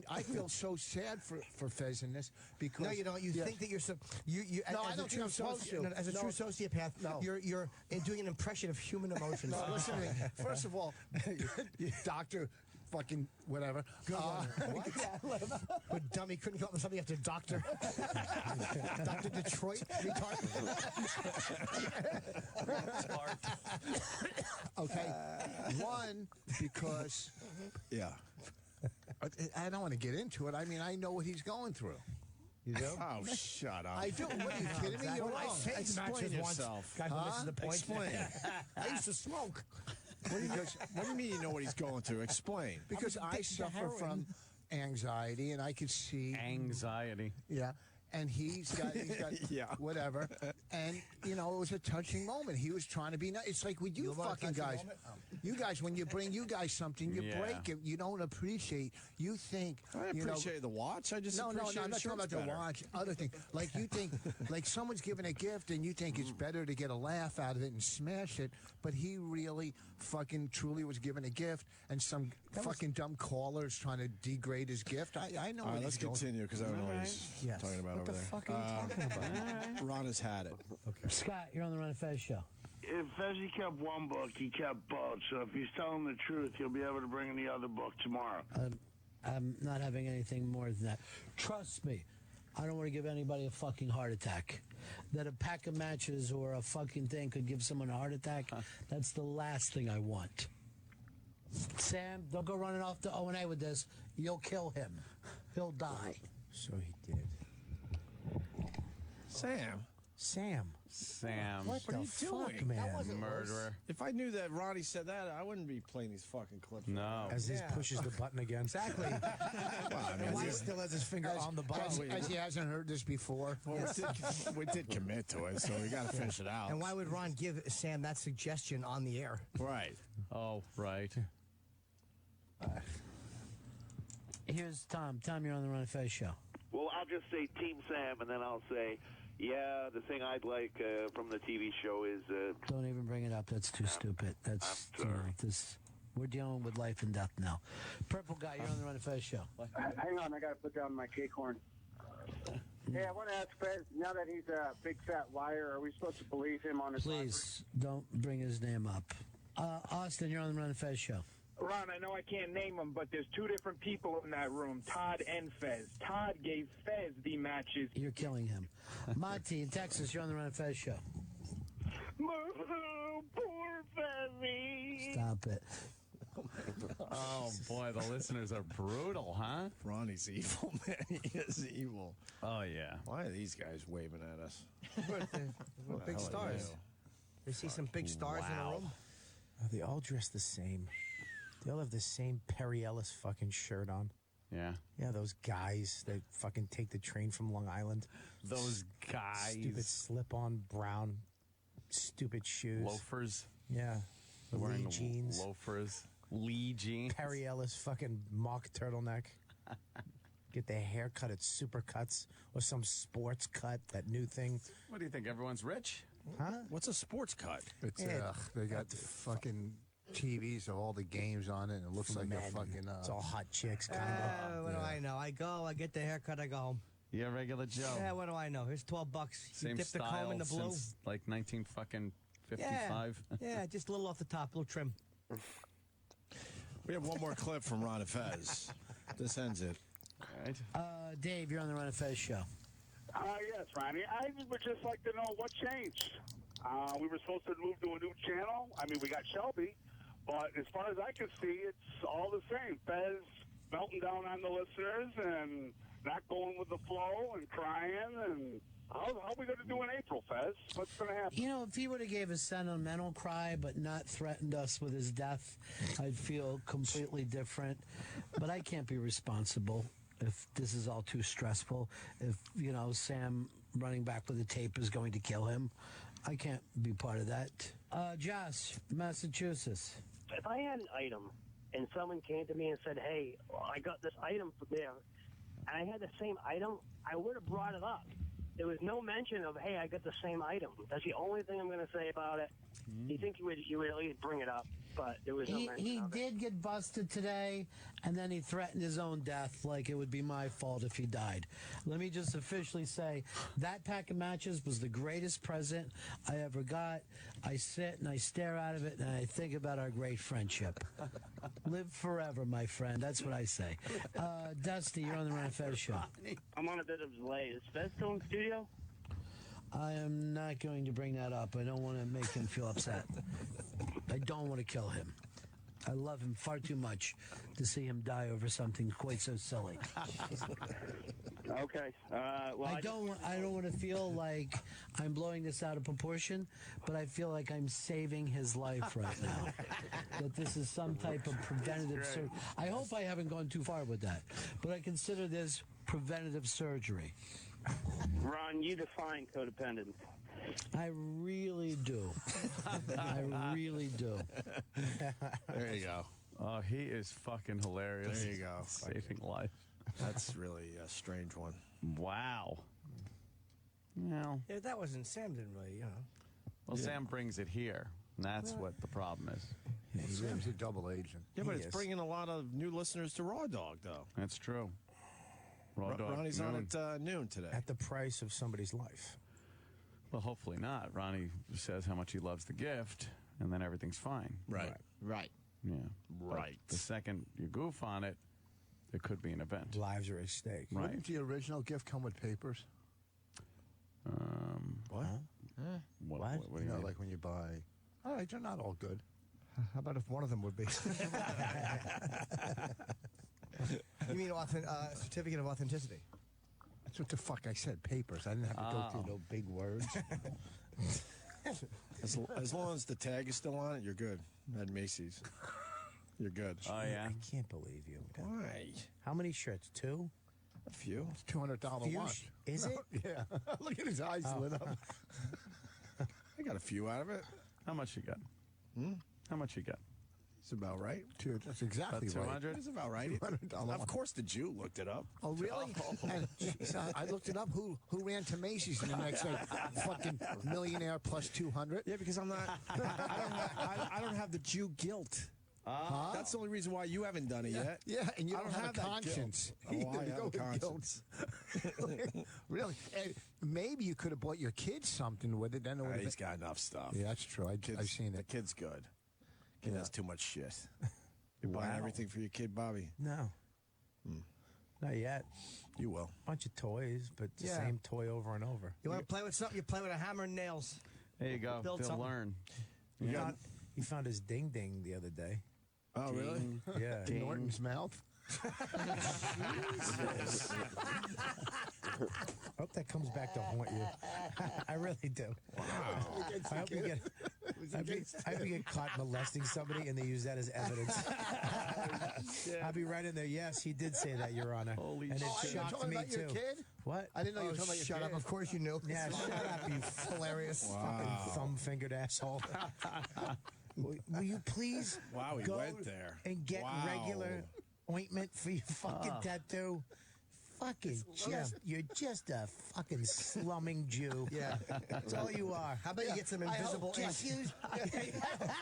I feel so sad for Fez in this because No, you don't. You think that you're so you No, I as a don't true think I'm supposed to. no, as a No. true sociopath. No. You're doing an impression of human emotions. No, listen to me. First of all, Doctor fucking whatever. But dummy couldn't come up with something after Doctor. Doctor Detroit. Okay. One, because Yeah. I don't want to get into it. I mean, I know what he's going through. You do? Oh, shut up. I do. What are you kidding me? You're wrong. Explain yourself. Guy who misses the point. Explain. I used to smoke. What do you mean you know what he's going through? Explain. Because I suffer from anxiety, and I could see Anxiety. Yeah. And he's got Yeah. whatever. And, you know, it was a touching moment. He was trying to be nice. It's like with you fucking guys. You guys, when you bring you guys something, you Yeah. break it. You don't appreciate. You think. I you know, appreciate the watch. I just no, appreciate I'm not talking about the better. watch. Other thing, like you think, like someone's giving a gift, and you think it's better to get a laugh out of it and smash it. But he really, fucking, truly was given a gift, and some fucking dumb caller is trying to degrade his gift. I know. All what right, let's he's going. continue because I don't know what he's Yes. talking about What the over there. fuck are you talking about? Ron has had it. Scott, you're on the Run of Fez show. If Fezzi kept one book, he kept both. So if he's telling the truth, he'll be able to bring in the other book tomorrow. I'm not having anything more than that. Trust me, I don't want to give anybody a fucking heart attack. That a pack of matches or a fucking thing could give someone a heart attack, that's the last thing I want. Sam, don't go running off to O&A with this. You'll kill him. He'll die. So he did. Sam. What What are the you fuck, doing? man? Murderer. If I knew that Ronnie said that, I wouldn't be playing these fucking clips. No. As he pushes the button again. Exactly. And why he still has his finger on the button. As he hasn't heard this before. Well, we did commit to it, so we got to finish it out. And why would Ron give Sam that suggestion on the air? Right. Oh, right. Here's Tom. Tom, you're on the Run of Fez show. Well, I'll just say Team Sam, and then I'll say, yeah, the thing I'd like from the TV show is... Don't even bring it up. That's too stupid. That's we're dealing with life and death now. Purple guy, you're on the Run of Fez show. Hang on, I got to put down my cake horn. Hey, I want to ask Fez, now that he's a big fat liar, are we supposed to believe him on his Please don't bring his name up. Austin, you're on the Run of Fez show. Ron, I know I can't name them, but there's two different people in that room, Todd and Fez. Todd gave Fez the matches. You're killing him. Monty in Texas, you're on the Run of Fez show. Poor Fezzy. Stop it. Oh, boy, the listeners are brutal, huh? Ronnie's evil, man. He is evil. Oh, yeah. Why are these guys waving at us? We're big stars. They see some big stars in the room. They all dress the same. They all have the same Perry Ellis fucking shirt on. Yeah. Yeah, those guys that fucking take the train from Long Island. Those guys. Stupid slip-on brown, stupid shoes. Loafers. Yeah. The Wearing Lee jeans. Loafers. Lee jeans. Perry Ellis fucking mock turtleneck. Get their hair cut at Supercuts or some sports cut, that new thing. What do you think? Everyone's rich? Huh? What's a sports cut? It's they got the fucking TVs of all the games on it, and it looks like a fucking. It's all hot chicks, kind of. What do I know? I go, I get the haircut, I go home. Yeah, regular Joe. Yeah, what do I know? Here's $12. You Same dip the comb style in the blue. since like 1955. Yeah, just a little off the top, a little trim. We have one more clip from Ron and Fez. This ends it. All right. Dave, you're on the Run of Fez show. Yes, Ronnie. I would just like to know what changed. We were supposed to move to a new channel. I mean, we got Shelby, but as far as I can see, it's all the same. Fez melting down on the listeners and not going with the flow and crying. And how are we going to do in April, Fez? What's going to happen? You know, if he would have gave a sentimental cry but not threatened us with his death, I'd feel completely different. But I can't be responsible if this is all too stressful. If, you know, Sam running back with the tape is going to kill him, I can't be part of that. Josh, Massachusetts. if I had an item and someone came to me and said, "Hey, I got this item from there," and I had the same item, I would have brought it up. There was no mention of, "Hey, I got the same item." That's the only thing I'm going to say about it. You think you would at least bring it up, but there was no mention He of it. did get busted today, and then he threatened his own death like it would be my fault if he died. Let me just officially say that pack of matches was the greatest present I ever got. I sit and I stare out of it, and I think about our great friendship. Live forever, my friend. That's what I say. Dusty, you're on the Ron Fez show. I'm on a bit of delay. Is Fez still in the studio? I am not going to bring that up. I don't want to make him feel upset. I don't want to kill him. I love him far too much to see him die over something quite so silly. Okay. Well, I don't want to feel like I'm blowing this out of proportion, but I feel like I'm saving his life right now. That this is some type of preventative surgery. I hope I haven't gone too far with that, but I consider this preventative surgery. Ron, you define codependent. I really do. I really do. There you go. Oh, he is fucking hilarious. There you go. Saving life. That's really a strange one. Wow. Well, Yeah, that wasn't Sam. Didn't really, you know. well, Sam brings it here. And that's what the problem is. Sam's a double agent. Yeah, but He it's is. bringing a lot of new listeners to Raw Dog, though. That's true. Raw Dog Ronnie's on noon. at noon today. At the price of somebody's life. Well, hopefully not. Ronnie says how much he loves the gift, and then everything's fine. Right. Right. Yeah. Right. But the second you goof on it, there could be an event. Lives are at stake. Right. Wouldn't the original gift come with papers? What? What do you mean? Like when you buy. All right, they're not all good. How about if one of them would be? You mean certificate of authenticity? That's what the fuck I said. Papers. I didn't have to go through no big words. As long as the tag is still on it, you're good. At Macy's. You're good. Oh, yeah? I can't believe you. Why? How many shirts? 2? A few. It's $200 Few watch. Is it? Yeah. Look at his eyes lit up. I got a few out of it. How much you got? How much you got? It's about right. Dude, that's exactly About right. 200? That's about right. $200 Of course, the Jew looked it up. Oh, really? And, so I looked it up. Who ran to Macy's in the next fucking millionaire plus 200? Yeah, because I'm not. I don't have the Jew guilt. That's the only reason why you haven't done it yet. Yeah, and you I don't have a that conscience. guilt. Oh, I You have go a with conscience. Really? And maybe you could have bought your kids something with it. Then it would have He's been. got enough stuff. Yeah, that's true. I've seen The it. kid's good. Kid has too much shit. You're buying everything for your kid, Bobby. No. Not yet. You will. Bunch of toys, but the Yeah. same toy over and over. You want to play with something? You play with a hammer and nails. There you go. Build They'll something. learn. He found his ding ding the other day. Oh, really? Yeah. In Norton's mouth. I hope that comes back to haunt you. I really do. Wow. I hope you get caught molesting somebody and they use that as evidence. I'll be right in there. Yes, he did say that, Your Honor. Holy and it Oh, you're shocked talking me about too. your kid? What? I didn't know you were talking about your Shut kid. up. Of course you knew. Yeah, shut up, you Hilarious. fucking thumb-fingered asshole. Will you please Wow, he go went there. and get Wow. regular ointment for your fucking tattoo? Fucking you're just a fucking slumming Jew. Yeah. That's all you are. How about you get some invisible ink?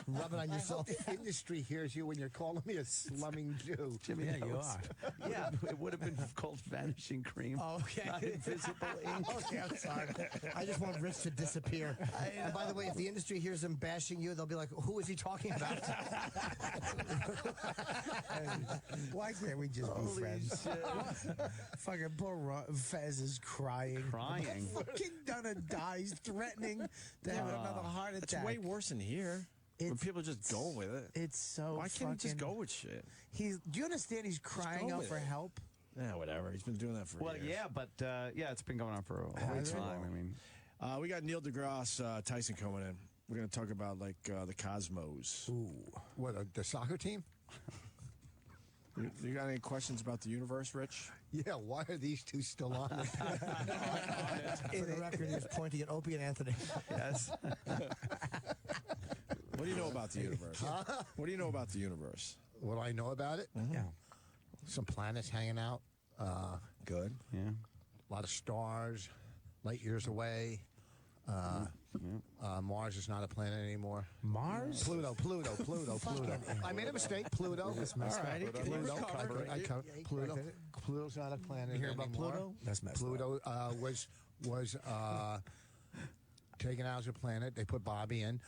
Rub it on I yourself. hope the industry hears you when you're calling me a slumming Jew. Jimmy, Yeah, that you was- are. Yeah, it would have been called vanishing cream. Oh, okay. Not invisible ink. Okay, I'm sorry. I just want Rich to disappear. And by the way, if the industry hears him bashing you, they'll be like, who is he talking about? Why can't we just be friends? Fucking poor Fez is crying. Crying? Fucking Donna dies, threatening to have another heart It's attack. way worse in here. When It's- people just go with it. It's so Why can't he just fucking- go with shit? Do you understand he's crying go out with for it. help? Yeah, whatever. He's been doing that for Well, years. yeah, but it's been going on for a long Has it? time. I mean, We got Neil deGrasse Tyson coming in. We're going to talk about the Cosmos. Ooh. What, the soccer team? You got any questions about the universe, Rich? Yeah, why are these two still on it? For the record, he was pointing at Opie and Anthony. yes. What do you know about the universe? What do you know about the universe? What do I know about it? Yeah. Some planets hanging out. Good. Yeah. A lot of stars, light years away. Mars is not a planet anymore. Mars? Pluto. I made a mistake. Pluto. That's messed up. Pluto. Pluto's not a planet You hear about anymore. Pluto? That's messed up. Pluto was taken out as a planet. They put Bobby in.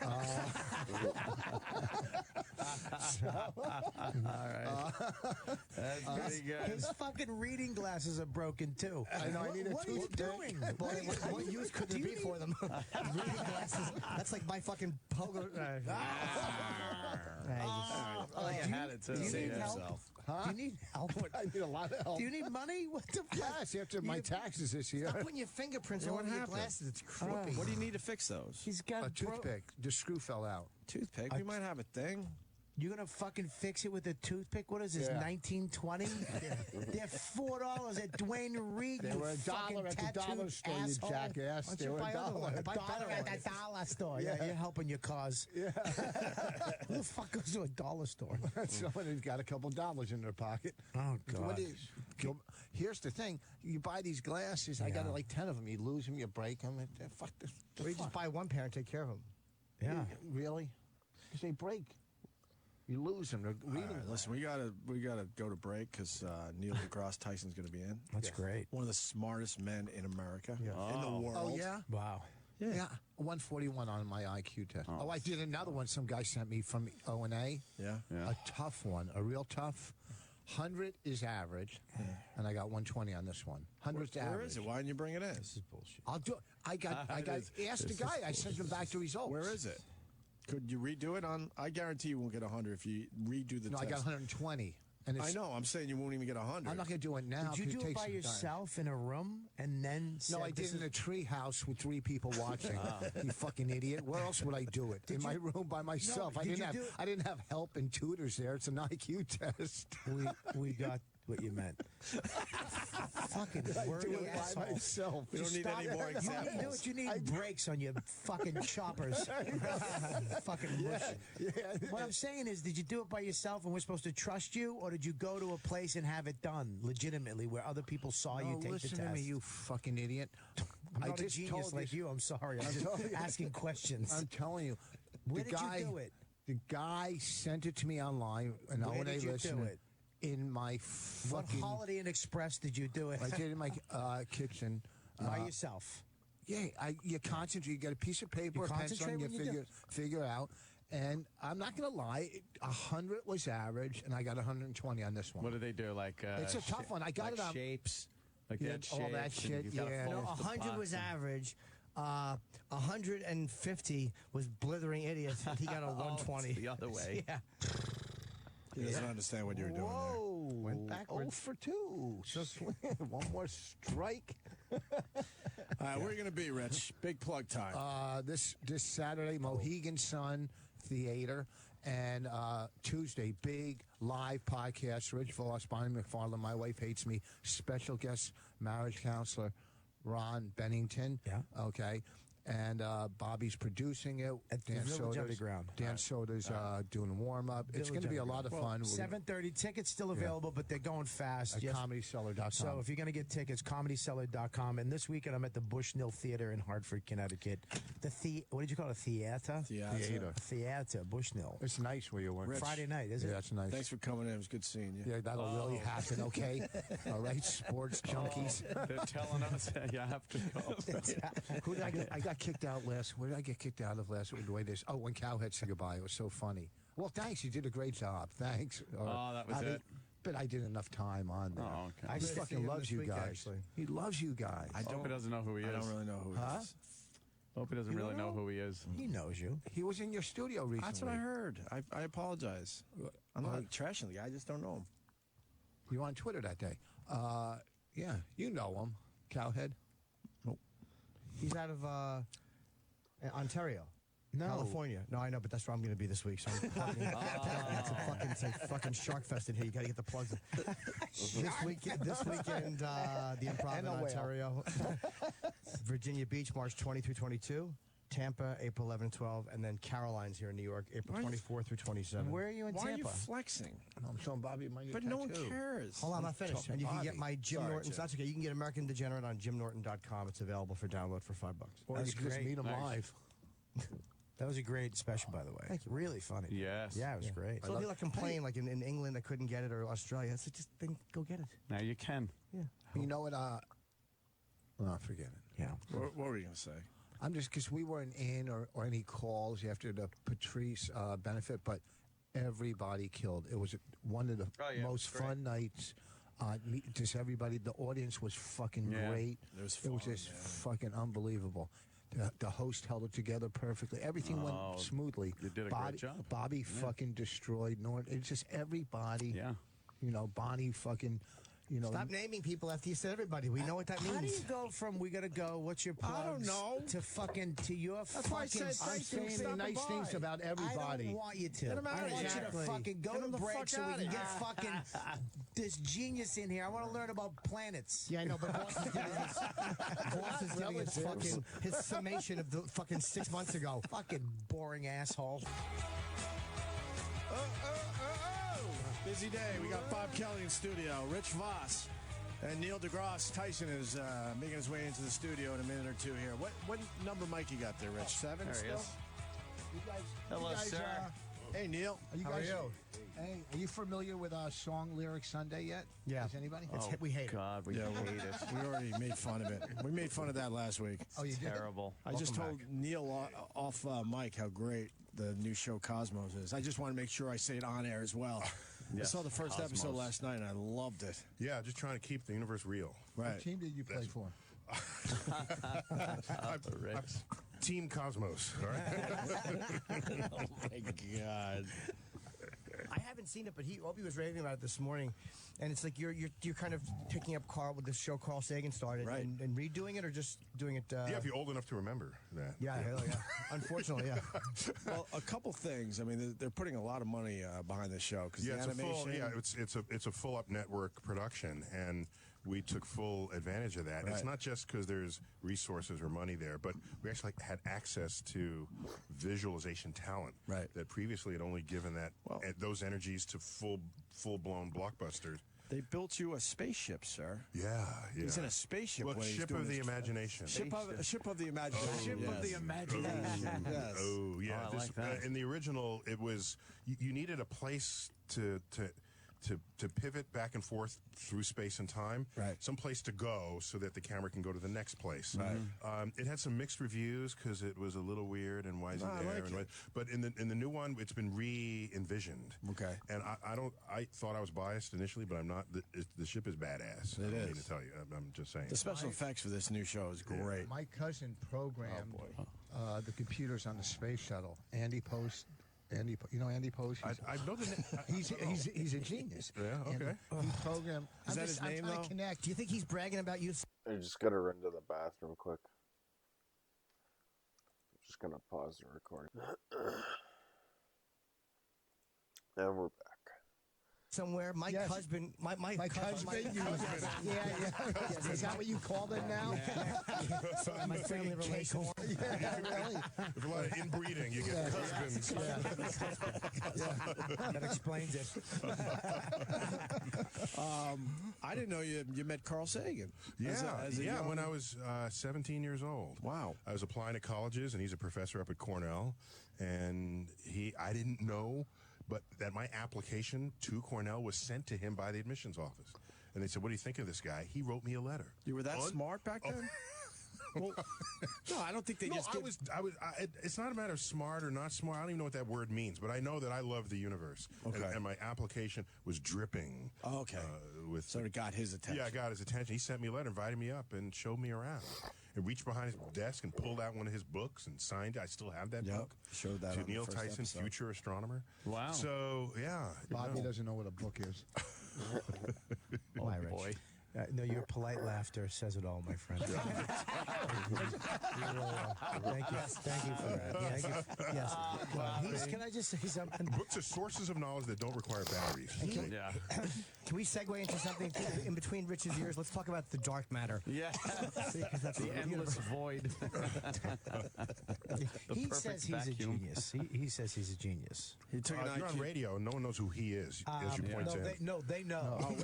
All right. That's pretty good. His fucking reading glasses are broken, too. I know. I need a What are you toothpick. doing? What use could there be for them? Reading glasses. That's like my fucking pogo. Oh, you had it, too. Do you See need help? yourself. Huh? Do you need help? I need a lot of help. Do you need money? What the fuck? Yes, after my taxes this year. Stop putting your fingerprints Yeah, all what over your happened? glasses. It's creepy. What do you need to fix those? He's got A toothpick. The screw fell out. Toothpick? We might have a thing. You're gonna fucking fix it with a toothpick? What is this? Yeah. 1920? They're $4 at Dwayne Reed. They you were fucking $1 at the tattooed dollar store, you asshole. jackass. Why don't They you were buy other $1. ones? Buy $1 better at ones. the dollar store. Yeah, you're helping your cause. Yeah. Who the fuck goes to a dollar store? Someone who's got a couple dollars in their pocket. Oh, God. What is, here's the thing. You buy these glasses. I got like 10 of them. You lose them, you break them. Fuck this. Or you just buy one pair and take care of them. Yeah. Really? Because they break. You lose them. They're reading. All right, listen, we gotta go to break because Neil deGrasse Tyson's going to be in. That's great. One of the smartest men in America, in the Oh. world. Oh, yeah? Wow. Yeah. 141 on my IQ test. Oh, I did another one some guy sent me from O&A. Yeah. A tough one. A real tough. 100 is average. And I got 120 on this one. 100's average. Where is it? Why didn't you bring it in? This is bullshit. I'll do it. I got asked the guy. I sent him back the results. Where is it? Could you redo it on? I guarantee you won't get 100 if you redo the No, test. I got 120. And I know. I'm saying you won't even get 100. I'm not going to do it now. Did you 'cause do it it takes by some time. yourself in a room and then No, I did in a tree house with 3 people watching. You fucking idiot. Where else would I do it? In my room by myself. No, I didn't have help and tutors there. It's an IQ test. We got what you meant. Fucking I do wordy it by asshole. myself. We don't need any more You know examples. what you need? Brakes on your fucking choppers. Fucking mush. What I'm saying is, did you do it by yourself and we're supposed to trust you, or did you go to a place and have it done legitimately where other people saw you take listen the test? to me, you fucking idiot. I'm I not a just genius told like you. I'm sorry. I'm just asking questions. I'm telling you. Where the did guy, you do it? The guy sent it to me online, and Where did you do it? In my What fucking... Holiday Inn Express did you do it? I did it in my kitchen. By yourself. Yeah, you concentrate. You get a piece of paper, You a pencil, concentrate and you when you do figure out. And I'm not going to lie, 100 was average, and I got 120 on this one. What do they do? Like It's a tough one. I got like it on shapes. Like Yeah, that all that shapes, and shit, you've gotta yeah. fold No, the 100 was box and- average. 150 was blithering idiot. He got a 120. It's the other way. Yeah. He doesn't understand what you're doing Whoa. Went backwards. 0 for 2. So one more strike. there. All right, where are you going to be, Rich? Big plug time. This Saturday, Mohegan Sun Theater. And Tuesday, big live podcast. Rich Voss, Bonnie McFarland, My Wife Hates Me. Special guest marriage counselor Ron Bennington. Yeah. Okay. And Bobby's producing it. At the Village Underground. Dan Soda's doing warm-up. It's going to be a lot of fun. 7:30 tickets still available, but they're going fast. At Yes. ComedySeller.com. So if you're going to get tickets, ComedySeller.com. And this weekend I'm at the Bushnell Theater in Hartford, Connecticut. What did you call it? A theater? Theater. Bushnell. It's nice where you work. Rich. Friday night, is it? Yeah, that's nice. Thanks for coming in. It was good seeing you. Yeah, that'll really happen, okay? All right, sports junkies. They're telling us that you have to go. Who did I got kicked out last. Where did I get kicked out of last? The way this. Oh, when Cowhead said goodbye, it was so funny. Well, thanks. You did a great job. Thanks. That was it? But I did enough time on there. Oh, okay. He fucking loves you guys. Actually. He loves you guys. I Hope he doesn't know who he is. I don't really know who he is. Hope he doesn't really know who he is. He knows you. He was in your studio recently. That's what I heard. I apologize. I'm not trashing the guy. I just don't know him. You were on Twitter that day. Yeah, you know him, Cowhead. He's out of Ontario. No. California. No, I know, but that's where I'm going to be this week. So I'm plugging it. It's a fucking shark fest in here. You got to get the plugs. This weekend, the Improv in Ontario, Virginia Beach, March 20 through 22. Tampa, April 11 and 12, and then Caroline's here in New York, April 24 through 27. Where are you in Why Tampa? are you flexing? I'm showing Bobby my new But no one tattoo. cares. Hold on, I'm not finished. And you can get my Jim Sorry, Norton. Jim. That's okay. You can get American Degenerate on JimNorton.com. It's available for download for $5. Or you can just meet him live. That was a great special, by the way. Thank you. Really funny. Yes. Yeah, it was great. So people that complain, like in England, I couldn't get it, or Australia. So just then go get it. Now you can. Yeah. You know what? Well, forget it. Yeah. What were you going to say? I'm just because we weren't in or any calls after the Patrice benefit, but everybody killed. It was one of the most fun nights. Just everybody, the audience was fucking great. It was just fucking unbelievable. The host held it together perfectly. Everything went smoothly. You did a great job. Bobby fucking destroyed Norton. It's just everybody. Yeah. You know, Bonnie fucking. You know, Stop naming people after you said everybody. We know what that means. How do you go from we gotta go? What's your plugs? I don't know. To fucking to your That's why I fucking. said I'm saying stop nice by. things about I everybody. don't want you to. It don't matter. I want you Exactly. to fucking go Get to him the break fuck so we outta can here. get fucking this genius in here. I want to learn about planets. Yeah, I know, but Boss is giving us fucking his summation of the fucking 6 months ago. Fucking boring asshole. Busy day. We got Bob Kelly in studio, Rich Voss, and Neil deGrasse Tyson is making his way into the studio in a minute or two here. What number mic you got there, Rich? 7 There he still? is. You guys, Hello, sir. Hey, Neil. How are you? Hey, are you familiar with Song Lyric Sunday yet? Yeah. Is anybody? We hate it. God, we hate it. We already made fun of it. We made fun of that last week. Oh, you did? Terrible. I just told Neil off mic how great the new show Cosmos is. I just want to make sure I say it on air as well. I saw the first episode last night and I loved it. Yeah, just trying to keep the universe real. Right. What team did you play for? I'm Team Cosmos, all right? Oh, my God. I haven't seen it, but Opie was raving about it this morning, and it's like you're kind of picking up Carl with the show Carl Sagan started, Right. and redoing it or just doing it. Yeah, if you're old enough to remember that. Yeah, hell yeah. Unfortunately, yeah. Well, a couple things. I mean, they're putting a lot of money behind this show because Yeah, the animation. it's a full up network production, and we took full advantage of that. Right. It's not just because there's resources or money there, but we actually had access to visualization talent that previously had only given those energies to full blown blockbusters. They built you a spaceship, sir. Yeah. He's in a spaceship. Well, when he's ship doing of the his- imagination. Ship of the imagination. Ship of the imagination. Yes. Oh, yeah. Oh, I like that. In the original, it was you needed a place to pivot back and forth through space and time, some place to go so that the camera can go to the next place. It had some mixed reviews because it was a little weird and why is it there? But in the new one, it's been re-envisioned. Okay. And I thought I was biased initially, but I'm not. The ship is badass. I don't need to tell you. I'm just saying. The special effects for this new show is great. My cousin programmed the computers on the space shuttle. Andy Post. You know Andy Post? I know the name. He's a genius. Yeah, okay. He programmed. Is that his name, I'm trying though? to connect. Do you think he's bragging about you? I just gotta run to the bathroom quick. I'm just gonna pause the recording. And we're back. Somewhere, Mike husband, my husband. Yeah. Is that what you call them now? My family relations. Yeah, really. There's a lot of inbreeding. You get husbands. That explains it. I didn't know you met Carl Sagan. Yeah, when I was 17 years old. Wow. I was applying to colleges, and he's a professor up at Cornell. And I didn't know, but that my application to Cornell was sent to him by the admissions office. And they said, what do you think of this guy? He wrote me a letter. You were that smart back then? Well, no, I don't think they just. It's not a matter of smart or not smart. I don't even know what that word means, but I know that I love the universe. Okay. And my application was dripping. Oh, okay. So it got his attention. Yeah, I got his attention. He sent me a letter, invited me up, and showed me around. And reached behind his desk and pulled out one of his books and signed it. I still have that book. Showed that To on the Neil first Tyson, episode. future astronomer. Wow. So, yeah. Bobby doesn't know what a book is. Why, Rich? Boy. No, your polite laughter says it all, my friend. Thank you for that. Thank you. Yes. Can I just say something? Books are sources of knowledge that don't require batteries. Yeah. Can we segue into something in between Rich's ears? Let's talk about the dark matter. Yeah. Because that's The endless void. He says he's a genius. He says he's a genius. He took an You're on IQ. radio. No one knows who he is, as you point out. They know. Oh,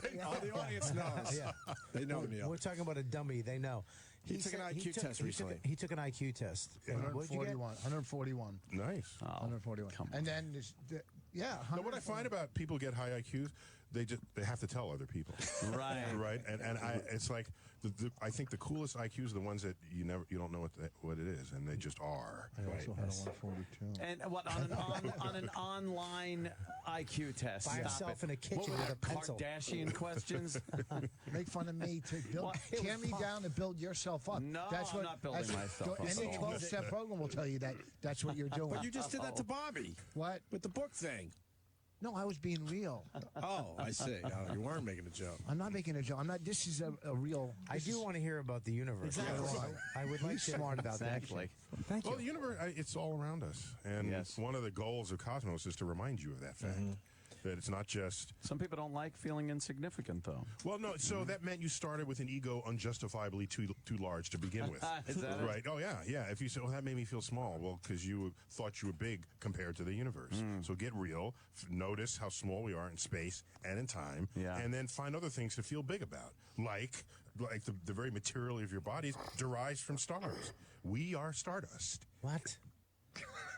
the audience knows. Yeah. They know, Neil. We're talking about a dummy. They know. He took an IQ test recently. He took an IQ test. And what did you get? 141. Nice. 141. And then, yeah. Now, what I find about people who get high IQs, they have to tell other people. Right. Right. And it's like I think the coolest IQs are the ones that you don't know what it is, and they just are. I also had a 142. And what on an online IQ test? By himself in a kitchen What were with the a pencil. Kardashian questions? Make fun of me to tear me down to build yourself up. No, that's what, I'm not building myself up. Any 12-step program will tell you that's what you're doing. But you just did that to Bobby. What? With the book thing. No, I was being real. Oh, I see. Oh, you weren't making a joke. I'm not making a joke. I'm not. This is a real. I do want to hear about the universe. Exactly. I would like to smart about Exactly. Thank you. Well, the universe, it's all around us. And one of the goals of Cosmos is to remind you of that fact. That it's not just... Some people don't like feeling insignificant, though. Well, no, so that meant you started with an ego unjustifiably too large to begin with. Is that right? Oh, yeah, yeah. If you say, oh, that made me feel small, well, because you thought you were big compared to the universe. So get real, notice how small we are in space and in time, and then find other things to feel big about, like the very material of your bodies derives from stars. We are stardust. What?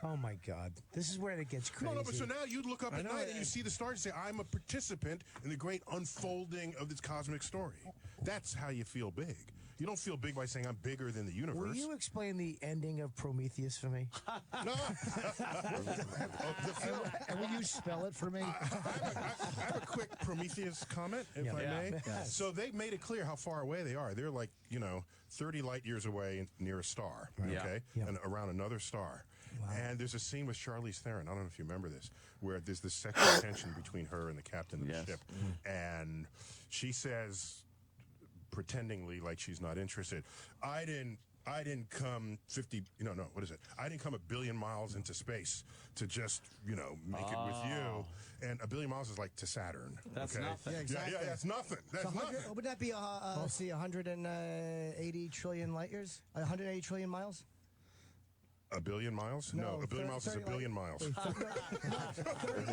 Oh, my God. This is where it gets crazy. No, but so now you look up at night and you see the stars and say, I'm a participant in the great unfolding of this cosmic story. That's how you feel big. You don't feel big by saying I'm bigger than the universe. Will you explain the ending of Prometheus for me? No. And will you spell it for me? I have a quick Prometheus comment, if I may. Yes. So they made it clear how far away they are. They're like, 30 light years away near a star, okay? And around another star. Wow. And there's a scene with Charlize Theron, I don't know if you remember this, where there's this sexual tension between her and the captain of the ship. And she says, pretendingly like she's not interested, I didn't come 50, what is it? I didn't come 1 billion miles into space to just, make it with you. And 1 billion miles is like to Saturn. That's okay? nothing. Yeah, exactly. Yeah, that's nothing. That's nothing. Would that be, 180 trillion light years? 180 trillion miles? 1 billion miles? No, 1 billion miles is 1 billion miles.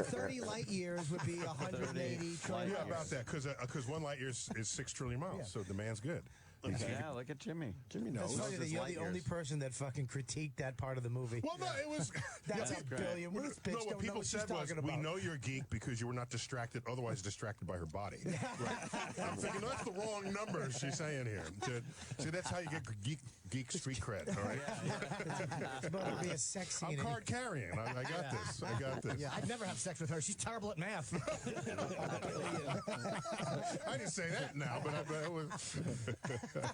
30 light years would be 180 trillion. Yeah, about that, because 1 light year is 6 trillion miles, so the man's good. Yeah, look at Jimmy. Jimmy knows. That's funny that you're the only person that fucking critiqued that part of the movie. Well, no, it was... That's a billion. This bitch what don't know people what she's said was, talking about. we know you're a geek because you were not otherwise distracted by her body. Right. I'm thinking, no, that's the wrong number she's saying here. See, that's how you get geek street cred, all right? It's about to be a sex scene. I'm card carrying. I got this. I got this. Yeah, I'd never have sex with her. She's terrible at math. I didn't say that now, but it was...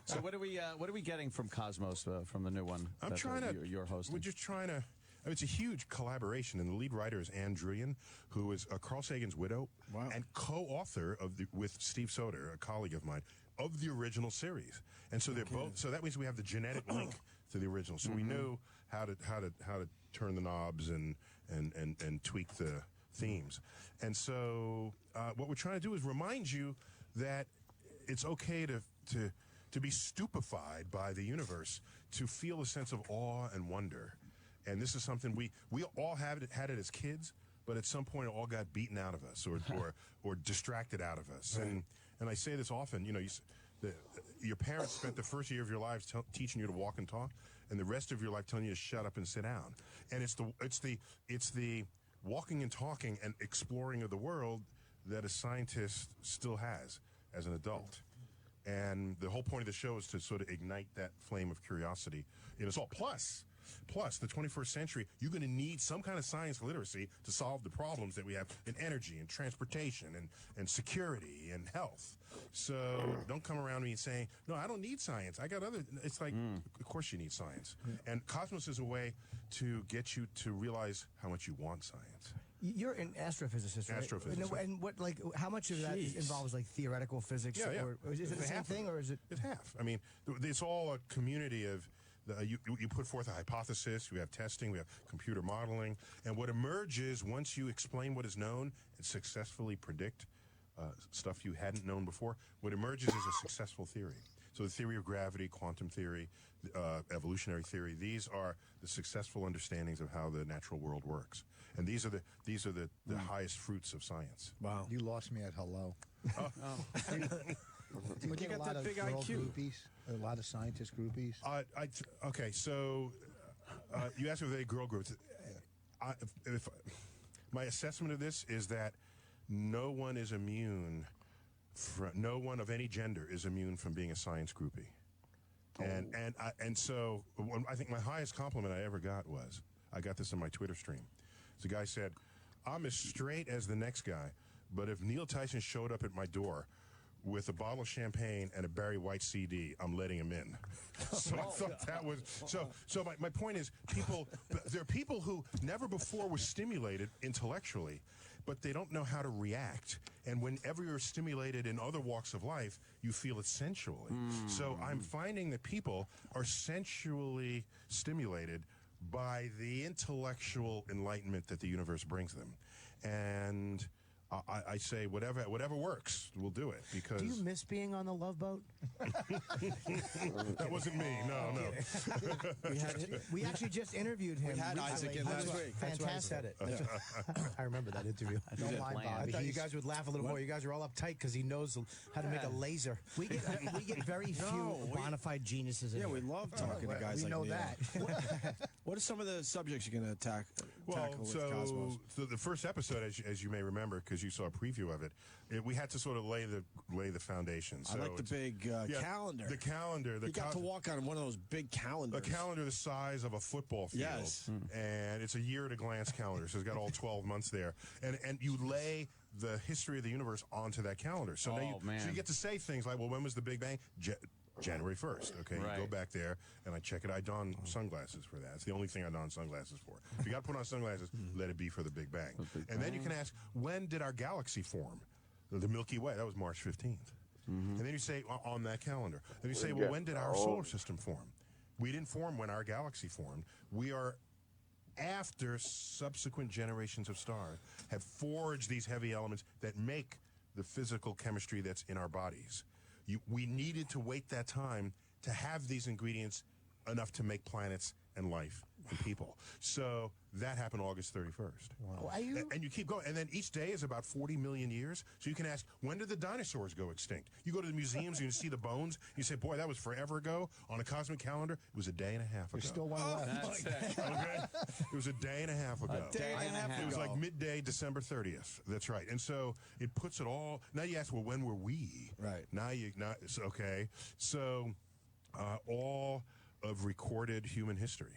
So what are we getting from Cosmos, from the new one? I'm trying to... You're hosting. We're just trying to... it's a huge collaboration, and the lead writer is Ann Druyan, who is Carl Sagan's widow and co-author with Steve Soder, a colleague of mine, of the original series. And so they're both. So that means we have the genetic link to the original. So we knew how to turn the knobs and tweak the themes. And so what we're trying to do is remind you that it's okay to be stupefied by the universe, to feel a sense of awe and wonder. And this is something we all had it as kids, but at some point it all got beaten out of us or distracted out of us. Right. And I say this often, your parents spent the first year of your lives teaching you to walk and talk, and the rest of your life telling you to shut up and sit down. And it's the walking and talking and exploring of the world that a scientist still has as an adult. And the whole point of the show is to sort of ignite that flame of curiosity in us all. Plus, the 21st century, you're going to need some kind of science literacy to solve the problems that we have in energy and transportation and security and health. So don't come around me and saying, no, I don't need science. I got other... It's like, of course you need science. And Cosmos is a way to get you to realize how much you want science. You're an astrophysicist, right? Astrophysicist. And what, like, how much of that involves like theoretical physics? Yeah. Or is it the same thing, or is it? It's half. I mean, it's all a community of. You put forth a hypothesis, we have testing, we have computer modeling, and what emerges once you explain what is known and successfully predict stuff you hadn't known before, what emerges is a successful theory. So the theory of gravity, quantum theory, evolutionary theory, these are the successful understandings of how the natural world works. And these are the highest fruits of science. Wow. You lost me at hello. Do you But you get a got lot that of big girl IQ. groupies? A lot of scientist groupies? Okay, so you asked me if they girl groups. If my assessment of this is that no one is immune, no one of any gender is immune from being a science groupie. And so I think my highest compliment I ever got was, I got this in my Twitter stream. The guy said, "I'm as straight as the next guy, but if Neil Tyson showed up at my door with a bottle of champagne and a Barry White CD, I'm letting him in." So I thought that was so. My point is, there are people who never before were stimulated intellectually, but they don't know how to react. And whenever you're stimulated in other walks of life, you feel it sensually. So I'm finding that people are sensually stimulated by the intellectual enlightenment that the universe brings them. And I say whatever works, we'll do it. Because Do you miss being on the Love Boat? that wasn't me. No. We actually just interviewed him. We had Isaac in last week. Fantastic. That's why I said it. I remember that interview. Don't mind Bob. I thought you guys would laugh a little more. You guys are all uptight because he knows how to make a laser. We get very few bona fide geniuses in Yeah, here. we love talking to guys we like know Neil. that. What are some of the subjects you're going to tackle with Cosmos? So the first episode, as you may remember, because you saw a preview of it, we had to sort of lay the foundation. So I like the big calendar. The calendar. You got to walk on one of those big calendars. A calendar the size of a football field. Yes. And it's a year-at-a-glance calendar, so it's got all 12 months there. And you lay the history of the universe onto that calendar. So now you get to say things like, well, when was the Big Bang? January 1st. Okay, Right. You go back there, and I check it. I don sunglasses for that. It's the only thing I don sunglasses for. If you got to put on sunglasses, let it be for the Big Bang. And then you can ask, when did our galaxy form? The Milky Way. That was March 15th. And then you say, on that calendar. Then you say, well, when did our solar system form? We didn't form when our galaxy formed. We are after subsequent generations of stars have forged these heavy elements that make the physical chemistry that's in our bodies. We needed to wait that time to have these ingredients enough to make planets and life and people. So that happened August 31st. Wow. And you keep going. And then each day is about 40 million years. So you can ask, when did the dinosaurs go extinct? You go to the museums, you see the bones. You say, boy, that was forever ago. On a cosmic calendar, it was a day and a half ago. There's still one left. Okay? It was a day and a half ago. A day and a half It was ago. like midday, December 30th. That's right. And so it puts it all. Now you ask, well, when were we? Right. Okay. So all of recorded human history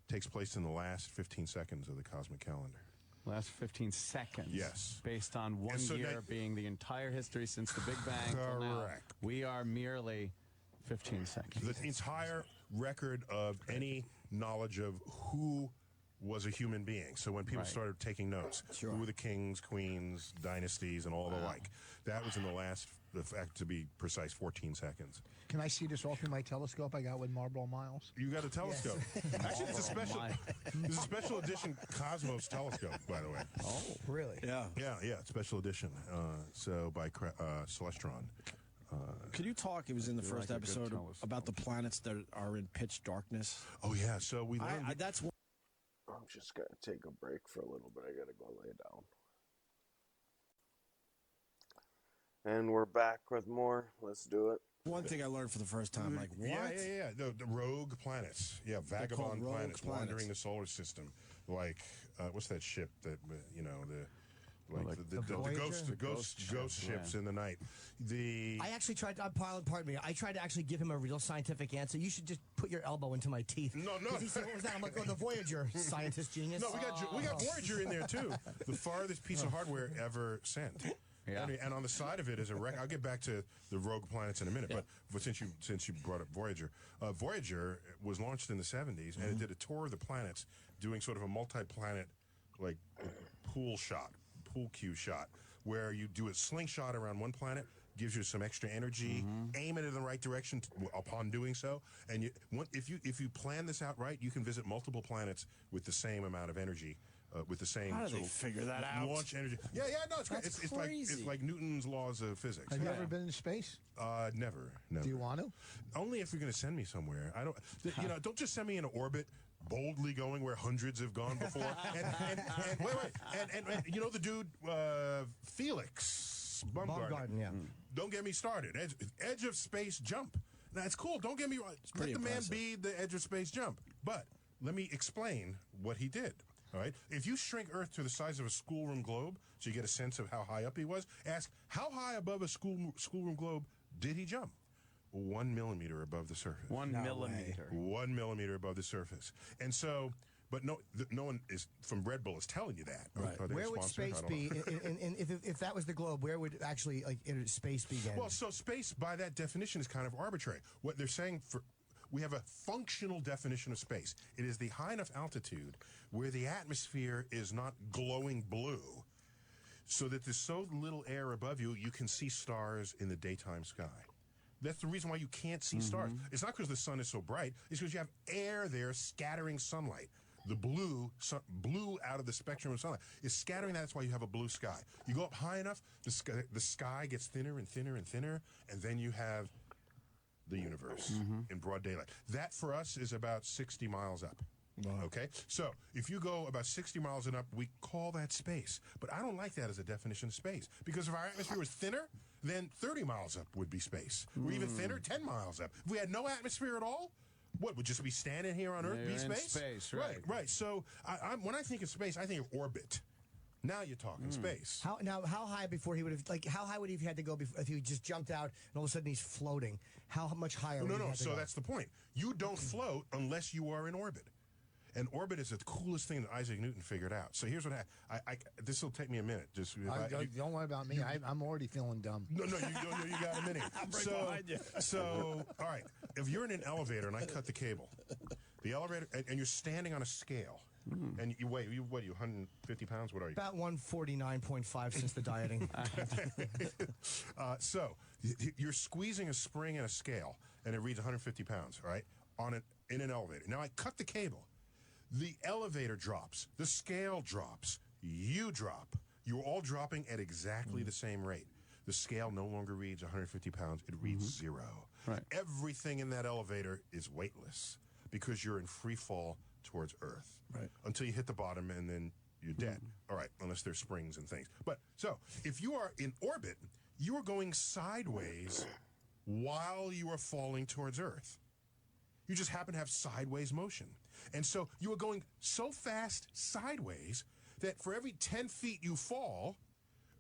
takes place in the last 15 seconds of the cosmic calendar. Last 15 seconds. Yes. Based on one so year now- being the entire history since the Big Bang till now. Correct. We are merely 15 seconds. The entire record of any knowledge of who was a human being. So when people Right. started taking notes, who were the kings, queens, dynasties, and all the like, that was in the last, to be precise, 14 seconds. Can I see this all through my telescope I got with Marlboro Miles? You got a telescope. Actually, it's a special edition Cosmos telescope, by the way. Oh, really? Yeah. Yeah, special edition. So by Celestron. Could you talk, it was in the You're first like a good episode, telescope. about the planets that are in pitch darkness? Oh, yeah. So we learned. That's one. I'm just gonna take a break for a little bit. I gotta go lay down. And we're back with more. Let's do it. One thing I learned for the first time, like, what? Yeah. The rogue planets. Yeah, vagabond rogue planets planets. wandering the solar system. Like, what's that ship that, the ghost ships in the night. I actually tried. Pardon me. I tried to actually give him a real scientific answer. You should just put your elbow into my teeth. No. He said, "What was that?" I'm like, "Oh, the Voyager scientist genius." No, we got Voyager in there too. The farthest piece of hardware ever sent. Yeah. And on the side of it is a wreck. I'll get back to the rogue planets in a minute, but since you brought up Voyager, Voyager was launched in the 70s and it did a tour of the planets, doing sort of a multi-planet, like pool cue shot, where you do a slingshot around one planet, gives you some extra energy, aim it in the right direction upon doing so, and if you plan this out right, you can visit multiple planets with the same amount of energy. With the same How do they figure that out? Launch energy. Yeah, no, it's great. It's like Newton's laws of physics. Have you ever been in space? Never. Do you want to? Only if you're going to send me somewhere. I don't. Don't just send me in orbit, boldly going where hundreds have gone before. and you know the dude Felix Baumgarten. Yeah. Don't get me started. Edge of space jump. Now it's cool. Don't get me wrong. Let the man be the edge of space jump. But let me explain what he did. All right. If you shrink Earth to the size of a schoolroom globe, so you get a sense of how high up he was, ask how high above a schoolroom globe did he jump? 1 millimeter above the surface. 1 millimeter. 1 millimeter above the surface. And so, but no one is from Red Bull is telling you that. Right. Where would space be? If that was the globe, where would actually space begin? Well, so space by that definition is kind of arbitrary. What they're saying we have a functional definition of space. It is the high enough altitude where the atmosphere is not glowing blue, so that there's so little air above you, you can see stars in the daytime sky. That's the reason why you can't see stars. It's not because the sun is so bright. It's because you have air there scattering sunlight. The blue out of the spectrum of sunlight is scattering that. That's why you have a blue sky. You go up high enough, the sky gets thinner and thinner and thinner, and then you have the universe in broad daylight. That for us is about 60 miles up. Wow. Okay? So if you go about 60 miles and up, we call that space. But I don't like that as a definition of space, because if our atmosphere was thinner, then 30 miles up would be space. Or even thinner, 10 miles up. If we had no atmosphere at all, what, would just be standing here on Earth, be space? Space, right. So when I think of space, I think of orbit. Now you're talking space. How high before he would have, how high would he have had to go if he just jumped out and all of a sudden he's floating? How much higher would he have to go? So that's the point. You don't float unless you are in orbit. And orbit is the coolest thing that Isaac Newton figured out. So here's what this will take me a minute. Just don't worry about me. I'm already feeling dumb. No, you got a minute. I'm right behind you. So, all right. If you're in an elevator and I cut the cable, the elevator, and you're standing on a scale, and you weigh, you 150 pounds? What are you? About 149.5 since the dieting. So you're squeezing a spring and a scale, and it reads 150 pounds, all right, in an elevator. Now I cut the cable. The elevator drops. The scale drops. You drop. You're all dropping at exactly the same rate. The scale no longer reads 150 pounds. It reads 0. Right. Everything in that elevator is weightless because you're in free fall towards Earth. Right. Until you hit the bottom and then you're dead. All right, unless there's springs and things. But so if you are in orbit, you are going sideways while you are falling towards Earth. You just happen to have sideways motion. And so you are going so fast sideways that for every 10 feet you fall,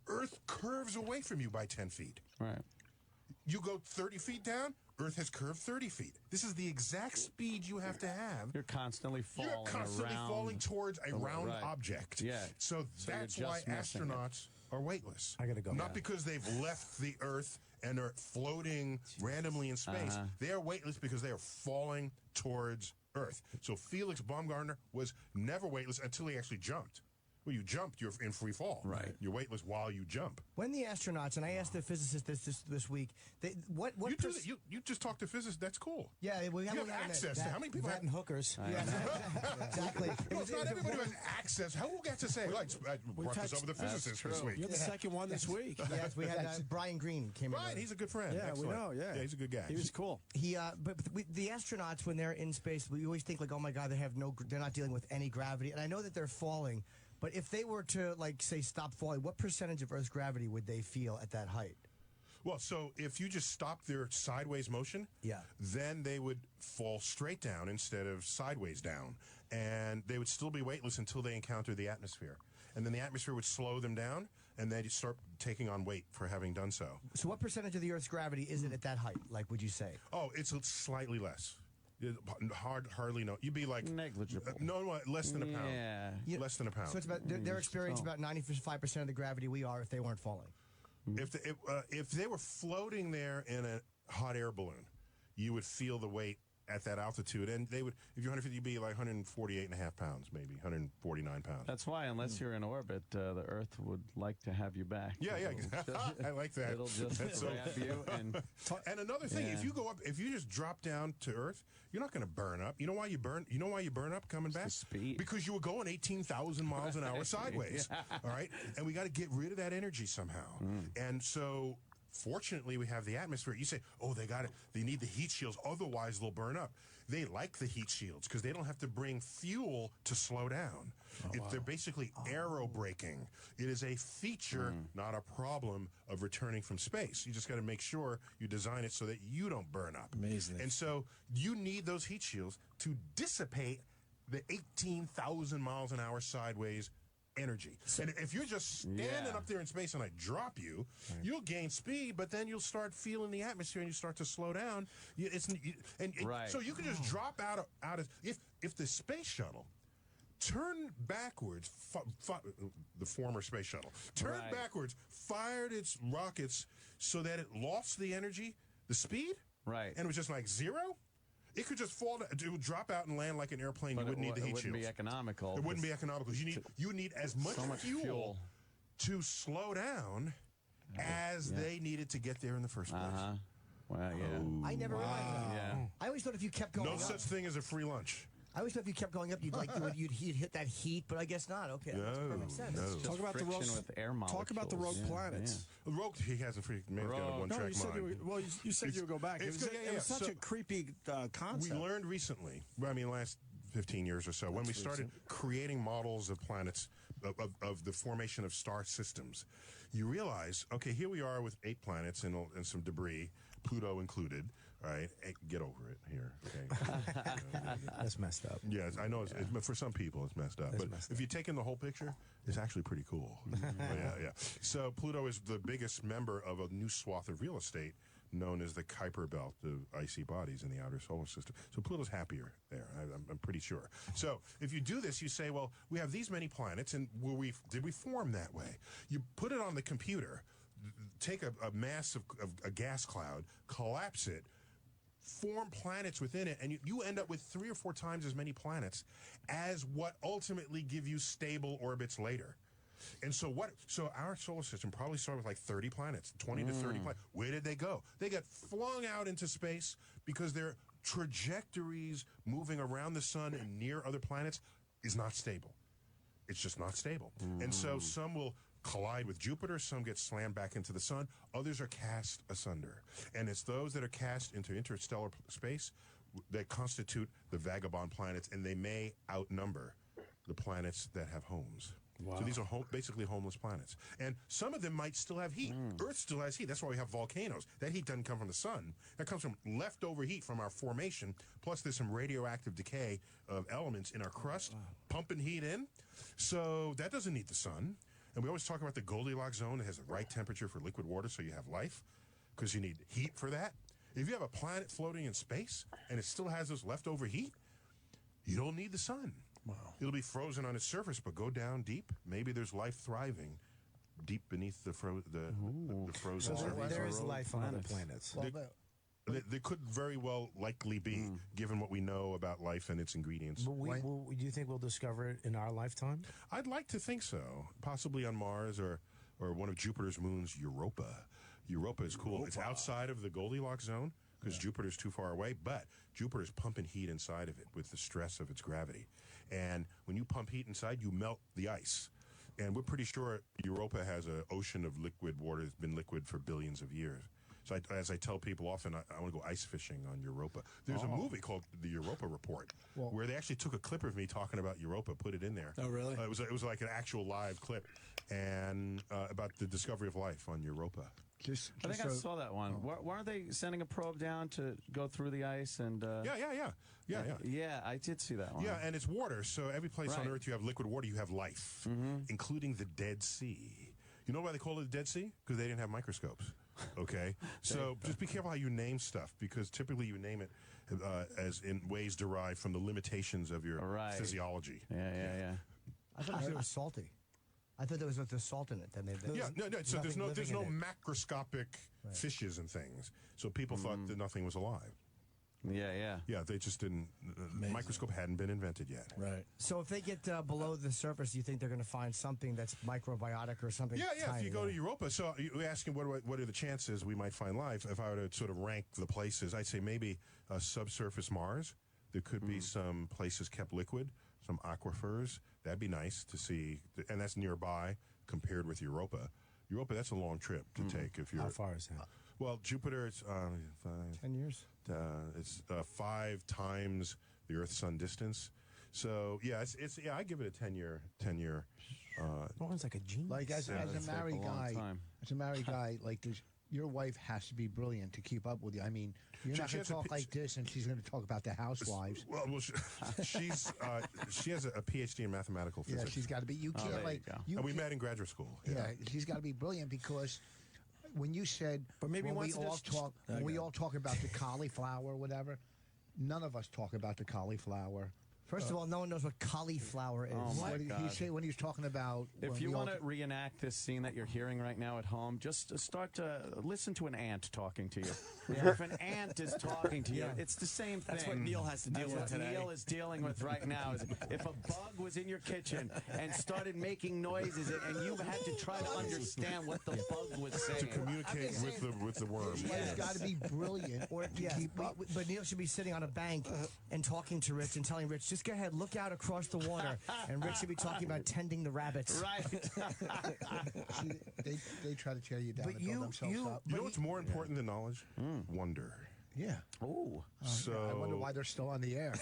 Earth curves away from you by 10 feet. Right. You go 30 feet down, Earth has curved 30 feet. This is the exact speed you have to have. You're constantly falling You're constantly around. falling towards a round object. Yeah. So that's why astronauts are weightless. I gotta go. Not because they've left the Earth and are floating randomly in space. They are weightless because they are falling towards Earth. So Felix Baumgartner was never weightless until he actually jumped. Well, you jumped, you're in free fall. Right. You're weightless while you jump. When the astronauts, and I asked the physicist this week, what you just talked to physicists. That's cool. Yeah, we have access to how many people that and hookers. Yeah, exactly. No, it's not everybody who has access. Who gets to say? I brought this up with the physicist this week. You're the second one this week. Yes, we had Brian Green came in. Brian, he's a good friend. Yeah, Excellent. we know. Yeah, he's a good guy. He was cool. But the astronauts, when they're in space, we always think like, oh my God, they're not dealing with any gravity, and I know that they're falling. But if they were to, say, stop falling, what percentage of Earth's gravity would they feel at that height? Well, so if you just stop their sideways motion, then they would fall straight down instead of sideways down. And they would still be weightless until they encounter the atmosphere. And then the atmosphere would slow them down, and they'd start taking on weight for having done so. So what percentage of the Earth's gravity is it at that height, would you say? Oh, it's slightly less. Hardly no. You'd be like negligible. No, less than a pound. Yeah, less than a pound. So it's about their experience about 95% of the gravity we are if they weren't falling. If they were floating there in a hot air balloon, you would feel the weight at that altitude, and they would, if you're 150, you'd be like 148.5 pounds, maybe 149 pounds. That's why, unless you're in orbit, the Earth would like to have you back. Yeah, I like that. It'll just grab you and another thing, if you go up, if you just drop down to Earth, you're not going to burn up. You know why you burn? You know why you burn up coming back? Speed. Because you were going 18,000 miles an hour sideways. All right, and we got to get rid of that energy somehow. And so, fortunately, we have the atmosphere. You say, oh, they need the heat shields, otherwise they'll burn up. They like the heat shields because they don't have to bring fuel to slow down. They're basically aero braking. It is a feature, not a problem, of returning from space. You just got to make sure you design it so that you don't burn up. Amazing. And so you need those heat shields to dissipate the 18,000 miles an hour sideways energy. And if you're just standing up there in space and I drop you, you'll gain speed, but then you'll start feeling the atmosphere and you start to slow down. So you can just drop out of if the space shuttle turned backwards, the former space shuttle turned backwards, fired its rockets so that it lost the energy, the speed, and it was just like zero. It could just fall. It would drop out and land like an airplane. You wouldn't need the heat shields. It wouldn't be economical. It wouldn't be economical. You need as much fuel to slow down as they needed to get there in the first place. Well, yeah. I never realized that. Yeah. I always thought if you kept going no up, such thing as a free lunch. I always thought if you kept going up, you'd hit that heat, but I guess not. Okay, that makes perfect sense. No. Talk about the rogue. With air molecules. Talk about the rogue planets. Yeah. Rogue, he has a freak. Man's got a one-track mind. You said you would go back. It was such a creepy concept. We learned recently. I mean, last 15 years or so, when we started creating models of planets, of the formation of star systems, you realize, okay, here we are with 8 planets and some debris, Pluto included. All right, get over it here. Okay, that's messed up. Yes, I know. For some people, it's messed up. If you take in the whole picture, it's actually pretty cool. Yeah. So Pluto is the biggest member of a new swath of real estate known as the Kuiper Belt of icy bodies in the outer solar system. So Pluto's happier there, I'm pretty sure. So if you do this, you say, well, we have these many planets, and did we form that way? You put it on the computer, take a mass of a gas cloud, collapse it, form planets within it, and you end up with 3 or 4 times as many planets as what ultimately give you stable orbits later. And so our solar system probably started with like 30 planets, 20 to 30 planets. Where did they go? They got flung out into space because their trajectories moving around the sun and near other planets is not stable. It's just not stable. And so some will collide with Jupiter, some get slammed back into the sun, others are cast asunder. And it's those that are cast into interstellar space that constitute the vagabond planets, and they may outnumber the planets that have homes. Wow. So these are basically homeless planets. And some of them might still have heat. Earth still has heat. That's why we have volcanoes. That heat doesn't come from the sun. That comes from leftover heat from our formation, plus there's some radioactive decay of elements in our crust, pumping heat in. So that doesn't need the sun. And we always talk about the Goldilocks zone. It has the right temperature for liquid water so you have life, because you need heat for that. If you have a planet floating in space and it still has this leftover heat, you don't need the sun. Wow. It'll be frozen on its surface, but go down deep. Maybe there's life thriving deep beneath the frozen surface. There is life on other planets. There could very well likely be, given what we know about life and its ingredients. Do you think we'll discover it in our lifetime? I'd like to think so. Possibly on Mars or one of Jupiter's moons, Europa. Europa is cool. It's outside of the Goldilocks zone because Jupiter's too far away, but Jupiter's pumping heat inside of it with the stress of its gravity. And when you pump heat inside, you melt the ice. And we're pretty sure Europa has an ocean of liquid water that's been liquid for billions of years. So as I tell people often, I want to go ice fishing on Europa. There's a movie called The Europa Report where they actually took a clip of me talking about Europa, put it in there. Oh, really? It was like an actual live clip and about the discovery of life on Europa. I think I saw that one. Weren't they sending a probe down to go through the ice? And Yeah, I did see that one. Yeah, and it's water, so every place on Earth you have liquid water, you have life, including the Dead Sea. You know why they call it the Dead Sea? Because they didn't have microscopes. Okay? So just be careful how you name stuff, because typically you name it as in ways derived from the limitations of your physiology. Yeah. I thought it was salty. I thought there was the salt in it. So there's no macroscopic fishes and things. So people thought that nothing was alive. Yeah, they just didn't. Microscope hadn't been invented yet. Right. So if they get below the surface, do you think they're going to find something that's microbiotic or something? Yeah. tiny? If you go to Europa, so you're asking what are the chances we might find life? If I were to sort of rank the places, I'd say maybe subsurface Mars. There could be some places kept liquid, some aquifers. That'd be nice to see, and that's nearby compared with Europa. Europa, that's a long trip to take if you're. How far is that? Well, Jupiter, it's 10 years. It's 5 times the Earth-Sun distance. So yeah, it's I give it a 10-year. One's like a genius. Like as a married guy, like your wife has to be brilliant to keep up with you. I mean, you're not going to talk like this, and she's going to talk about the housewives. Well, she has a PhD in mathematical physics. Yeah, she's got to be. You can't and we met in graduate school. Yeah, she's got to be brilliant because when you said, but maybe when we all talk about the cauliflower or whatever, none of us talk about the cauliflower. First of all, no one knows what cauliflower is. Oh my What did God. he say when he was talking about? If you want to reenact this scene that you're hearing right now at home, just start to listen to an ant talking to you. If an ant is talking to you, it's the same thing. That's what Neil has to deal with today. What Neil is dealing with right now is if a bug was in your kitchen and started making noises, and you had to try to understand what the bug was saying To communicate with the worm. It's got to be brilliant or to keep up. But Neil should be sitting on a bank and talking to Rich and telling Rich, just go ahead, look out across the water. And Rich should be talking about tending the rabbits. Right. See, they try to tear you down But and build themselves up. You know what's more important than knowledge? Wonder. Yeah. Oh. So I wonder why they're still on the air.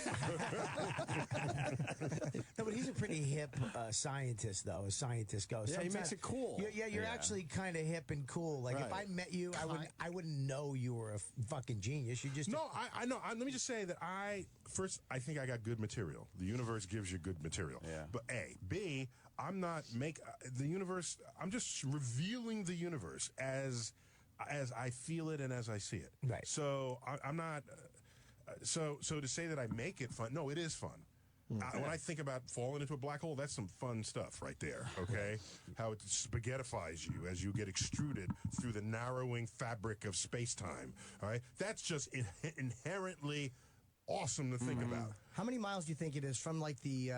No, but he's a pretty hip scientist, though, as scientists go. Yeah, he makes it cool. You're actually kind of hip and cool. Like, if I met you, I wouldn't know you were a fucking genius. You just... No, I know. Let me just say that I think I got good material. The universe gives you good material. Yeah. But A. B, I'm not the universe, I'm just revealing the universe as I feel it and as I see it. Right. So I'm not. So to say that I make it fun, no, it is fun. When I think about falling into a black hole, that's some fun stuff right there, okay? How it spaghettifies you as you get extruded through the narrowing fabric of space-time, all right? That's just inherently awesome to think about. How many miles do you think it is from like the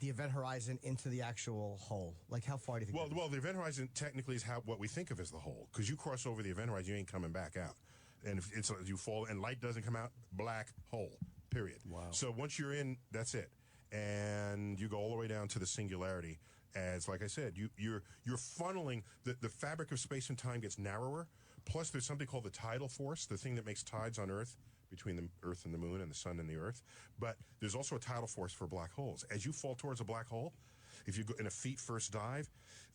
event horizon into the actual hole? Like how far do you think? Well, the event horizon technically is what we think of as the hole, because you cross over the event horizon, you ain't coming back out, and if you fall and light doesn't come out, black hole. Period. Wow. So once you're in, that's it, and you go all the way down to the singularity. As like I said, you're funneling the fabric of space and time gets narrower. Plus, there's something called the tidal force, the thing that makes tides on Earth. Between the Earth and the Moon and the Sun and the Earth. But there's also a tidal force for black holes. As you fall towards a black hole, if you go in a feet first dive,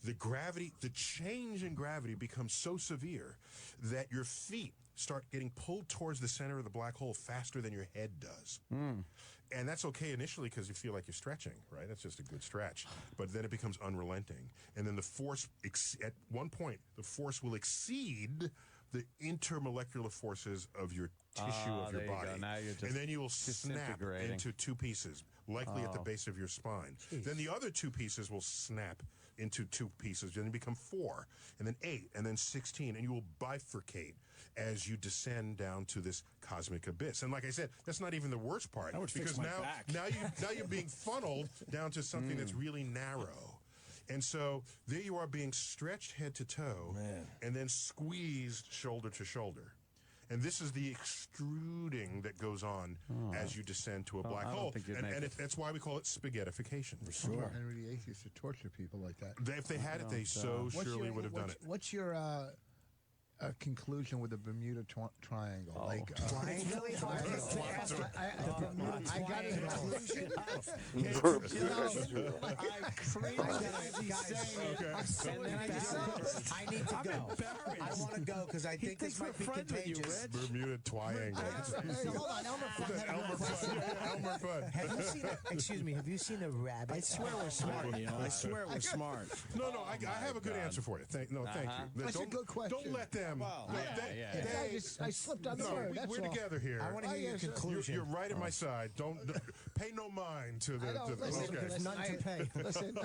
the change in gravity becomes so severe that your feet start getting pulled towards the center of the black hole faster than your head does. And that's okay initially because you feel like you're stretching, right? That's just a good stretch. But then it becomes unrelenting. And then the force, at one point, the force will exceed the intermolecular forces of your tissue of your body. Now you're just and then you will snap into 2 pieces, likely at the base of your spine. Jeez. Then the other 2 pieces will snap into 2 pieces, then you become 4, and then 8, and then 16, and you will bifurcate as you descend down to this cosmic abyss. And like I said, that's not even the worst part, because now you're being funneled down to something that's really narrow. And so there you are being stretched head to toe and then squeezed shoulder to shoulder. And this is the extruding that goes on as you descend to a black hole. And that's why we call it spaghettification. For sure. Henry VIII used to torture people like that. If they had it, they surely would have done it. What's your conclusion with the Bermuda Triangle? It's really hard to ask. I got a conclusion. I need to go. I want to go because I think this might be contagious. Bermuda Triangle. Hold on, Elmer Fudd. Have you seen a rabbit? I swear we're smart, Neil. I swear we're smart. No, I have a good answer for you. Thank you. That's a good question. Don't let them. I slipped on the word. We're together here. I want to hear your conclusion. You're right at my side. Don't pay no mind to the. Listen, Okay. there's none to pay. Listen. Do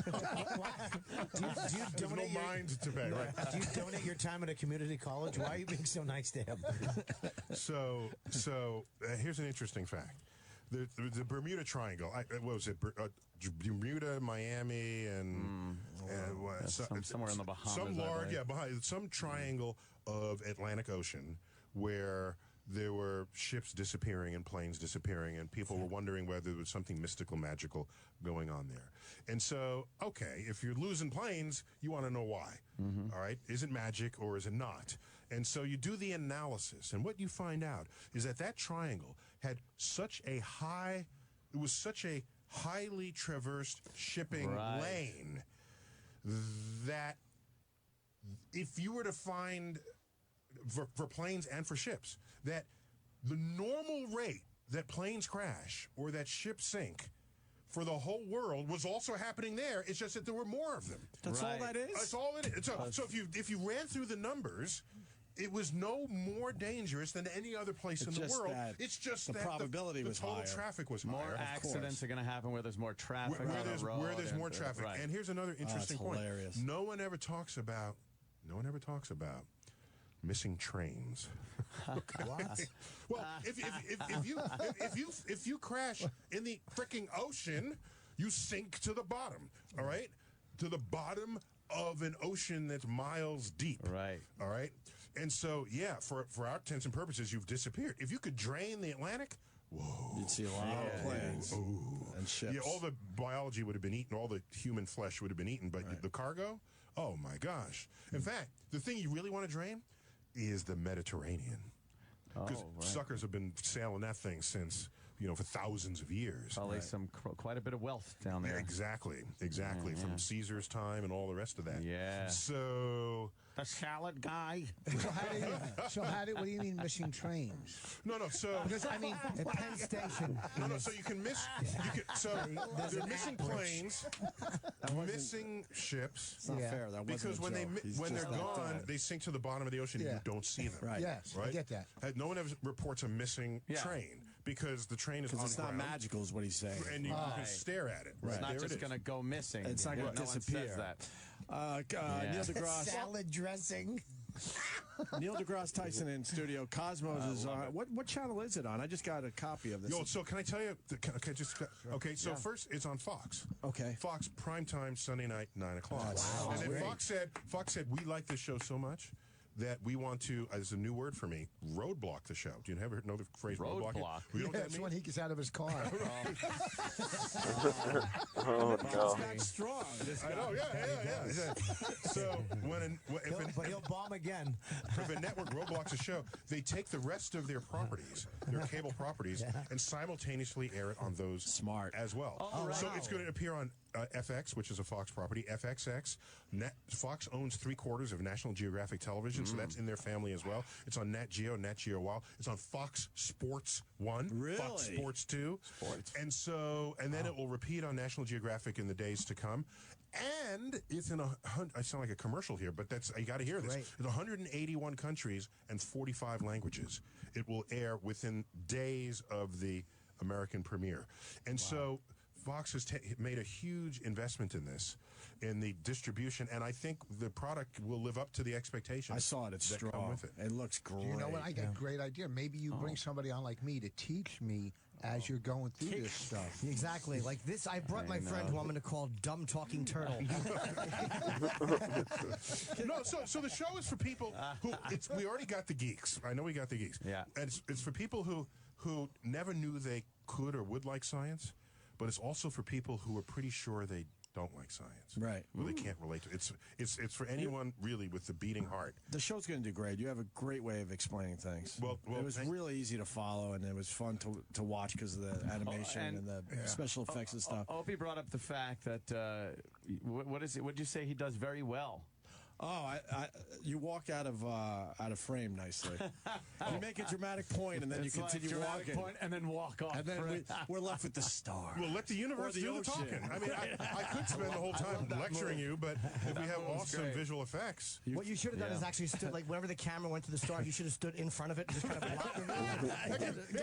you There's no donate your, mind to pay, right? do you donate your time at a community college? Why are you being so nice to him? So here's an interesting fact. The Bermuda Triangle, what was it? Bermuda, Miami, and what? Somewhere in the Bahamas. Some large, some triangle of Atlantic Ocean where there were ships disappearing and planes disappearing, and people were wondering whether there was something mystical, magical going on there. And so, okay, if you're losing planes, you want to know why. All right, is it magic or is it not? And so you do the analysis, and what you find out is that triangle had such a highly traversed shipping lane that if you were to find for planes and for ships, that the normal rate that planes crash or that ships sink for the whole world was also happening there. It's just that there were more of them. That's all that is? That's all it is. So if you ran through the numbers, it was no more dangerous than any other place in the world. It's just the that probability the was total higher. Traffic was More higher. accidents are going to happen where there's more traffic Where on the road. where there's more traffic. Right. And here's another interesting point. Hilarious. No one ever talks about missing trains. What? Well, if you crash in the freaking ocean, you sink to the bottom. All right, to the bottom of an ocean that's miles deep. Right. All right. And so, yeah, for our intents and purposes, you've disappeared. If you could drain the Atlantic, whoa. You'd see a lot of planes and ships. Yeah, all the biology would have been eaten, all the human flesh would have been eaten, but the cargo, oh my gosh. In fact, the thing you really want to drain is the Mediterranean. Because suckers have been sailing that thing since, for thousands of years. Probably quite a bit of wealth down there. Exactly. From Caesar's time and all the rest of that. Yeah. So... The salad guy. What do you mean missing trains? No, so... Because, I mean, at Penn Station. No, so you can miss... they're missing planes, missing ships. It's not fair. That wasn't because a joke. when they're gone, they sink to the bottom of the ocean and you don't see them. Right. Yes, Right? I get that. No one ever reports a missing train because the train is on Because it's not ground, magical is what he's saying. and you can stare at it. It's not There just it going to is. go missing. It's not going to No one disappear. says that. Neil deGrasse. Salad dressing. Neil deGrasse Tyson in studio. Cosmos is on. What channel is it on? I just got a copy of this. So can I tell you? So first it's on Fox. Okay. Fox primetime Sunday night 9 o'clock. Wow. And then Great. Fox said we like this show so much that we want to, as a new word for me, roadblock the show. Do you ever know the phrase roadblock? Roadblock. You know what that That's means? when he gets out of his car. Oh no. That's strong. This I guy. know, yeah. So But he'll bomb again. if a network roadblocks a show, they take the rest of their properties, their cable properties, and simultaneously air it on those as well. So it's going to appear on FX, which is a Fox property, FXX. Fox owns 3/4 of National Geographic Television, so that's in their family as well. It's on Nat Geo Wild. It's on Fox Sports 1, Fox Sports 2. And then it will repeat on National Geographic in the days to come. And it's in I sound like a commercial here, but you got to hear this. In 181 countries and 45 languages. It will air within days of the American premiere. And so Fox has made a huge investment in this, in the distribution, and I think the product will live up to the expectations. I saw it. It's that come strong. with it. It looks great. You know what? I got a great idea. Maybe you bring somebody on like me to teach me as you're going through this stuff. Exactly. Like this, I brought my friend who I'm going to call Dumb Talking Turtle. No, so the show is for people who we already got the geeks. I know we got the geeks. Yeah. And it's for people who never knew they could or would like science, but it's also for people who are pretty sure they don't like science. Right. Who they can't relate to. It's for anyone really with the beating heart. The show's going to do great. You have a great way of explaining things. Well, it was really easy to follow, and it was fun to watch because of the animation and the special effects and stuff. Opie brought up the fact that what is it? What did you say? He does very well. Oh, you walk out of frame nicely. You make a dramatic point, and then you continue walking. Point and then walk off. And then we're left with the star. Well, let the universe Or the do the ocean. talking. I mean, I could spend the whole time lecturing you, but if we have awesome great. visual effects. What you should have done is actually stood, like, whenever the camera went to the star, you should have stood in front of it and just kind of blocked it.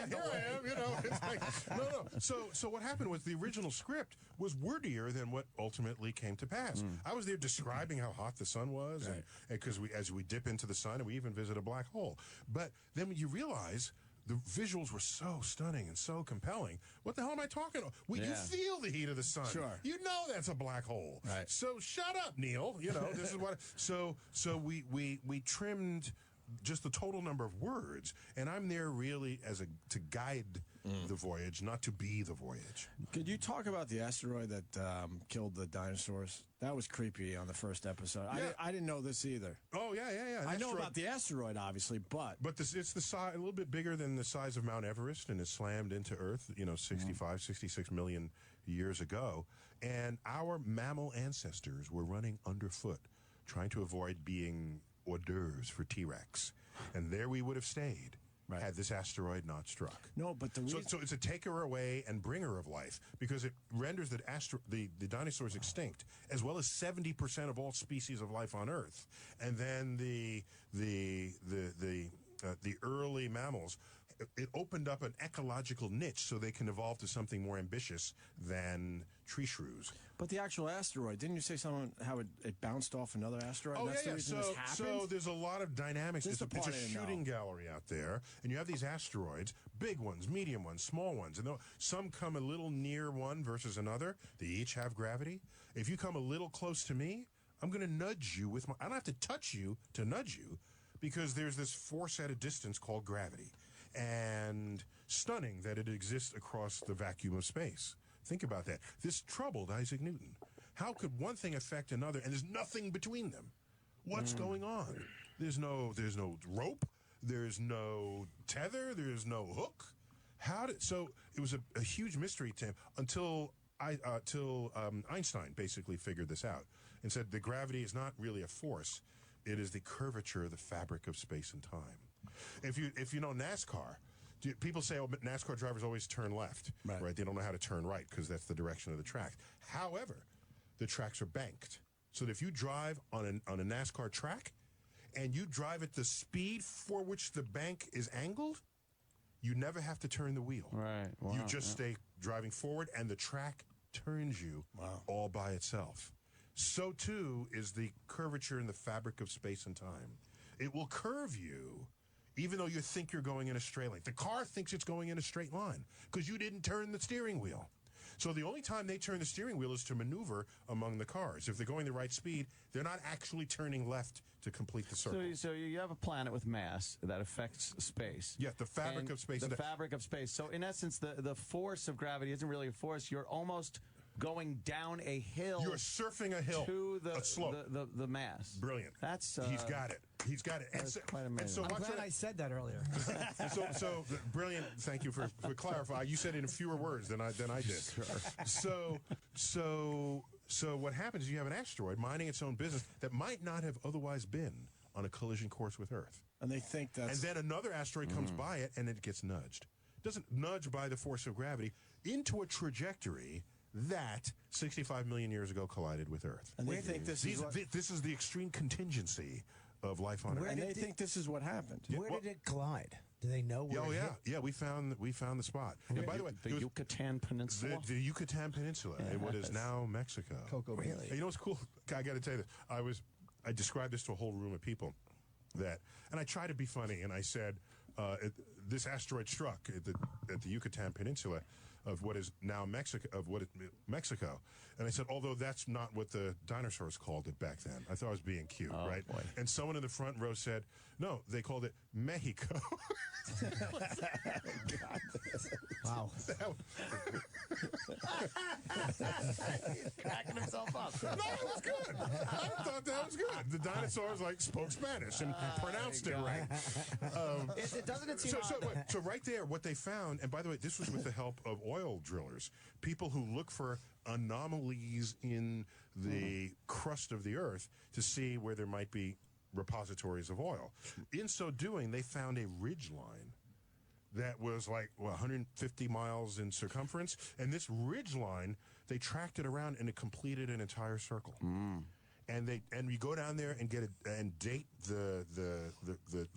Here I am, it's like, no. So what happened was the original script was wordier than what ultimately came to pass. I was there describing how hot the sun was, and because as we dip into the sun, and we even visit a black hole. But then when you realize the visuals were so stunning and so compelling. What the hell am I talking about? Well, you feel the heat of the sun. Sure. You know that's a black hole. Right. So shut up, Neil. You know, this is what. So we trimmed just the total number of words, and I'm there really to guide the voyage, not to be the voyage. Could you talk about the asteroid that killed the dinosaurs? That was creepy on the first episode. Yeah. I didn't know this either. Oh, yeah. I know about the asteroid, obviously, but it's the size, a little bit bigger than the size of Mount Everest, and it slammed into Earth, 66 million years ago. And our mammal ancestors were running underfoot, trying to avoid being hors d'oeuvres for T-Rex. And there we would have stayed. Had this asteroid not struck. No, but the reason... So it's a taker away and bringer of life because it renders the dinosaurs extinct, as well as 70% of all species of life on Earth. And then the early mammals, it opened up an ecological niche so they can evolve to something more ambitious than tree shrews. But the actual asteroid, didn't you say something how it bounced off another asteroid? Oh, That's the yeah. reason this happened? So there's a lot of dynamics. This is the It's part a I didn't shooting know. gallery out there, and you have these asteroids, big ones, medium ones, small ones, and some come a little near one versus another. They each have gravity. If you come a little close to me, I'm going to nudge you with my... I don't have to touch you to nudge you, because there's this force at a distance called gravity. And stunning that it exists across the vacuum of space. Think about that. This troubled Isaac Newton. How could one thing affect another, and there's nothing between them? What's going on? There's no rope. There's no tether. There's no hook. So it was a huge mystery to him until Einstein basically figured this out and said the gravity is not really a force. It is the curvature of the fabric of space and time. If you know NASCAR, people say, oh, but NASCAR drivers always turn left, right? They don't know how to turn right because that's the direction of the track. However, the tracks are banked. So that if you drive on a NASCAR track and you drive at the speed for which the bank is angled, you never have to turn the wheel. Right. Wow. You just stay driving forward, and the track turns you all by itself. So, too, is the curvature in the fabric of space and time. It will curve you even though you think you're going in a straight line. The car thinks it's going in a straight line because you didn't turn the steering wheel. So the only time they turn the steering wheel is to maneuver among the cars. If they're going the right speed, they're not actually turning left to complete the circle. So you have a planet with mass that affects space. Yeah, the fabric of space. The fabric of space. So in essence, the force of gravity isn't really a force. You're almost going down a hill. You're surfing a hill. To a slope. The mass. Brilliant. That's he's got it. He's got it. That's quite amazing. And so I'm glad I said that earlier. so brilliant. Thank you for clarifying. You said it in fewer words than I did. Sure. So what happens is you have an asteroid minding its own business that might not have otherwise been on a collision course with Earth. And they think that's... And then another asteroid comes by it, and it gets nudged. Doesn't nudge by the force of gravity into a trajectory that 65 million years ago collided with Earth. And they think this is the extreme contingency of life on Earth. And they think this is what happened. Where did it collide? Do they know where? Oh it yeah, hit? yeah. We found the spot. And by the way, the Yucatan Peninsula. The Yucatan Peninsula, in what is now Mexico. Really? And you know what's cool? I got to tell you this. I described this to a whole room of people, and I tried to be funny, and I said, this asteroid struck at the Yucatan Peninsula of what is now Mexico. And I said, although that's not what the dinosaurs called it back then. I thought I was being cute, right? Boy. And someone in the front row said, no, they called it Mexico. Wow. He's cracking himself up. No, it was good. I thought that was good. The dinosaurs spoke Spanish and pronounced it right. Doesn't it seem So right there, what they found, and by the way, this was with the help of oil drillers, people who look for anomalies in the crust of the Earth to see where there might be repositories of oil. In so doing, they found a ridge line that was 150 miles in circumference, and this ridge line, they tracked it around and it completed an entire circle. And you go down there and date the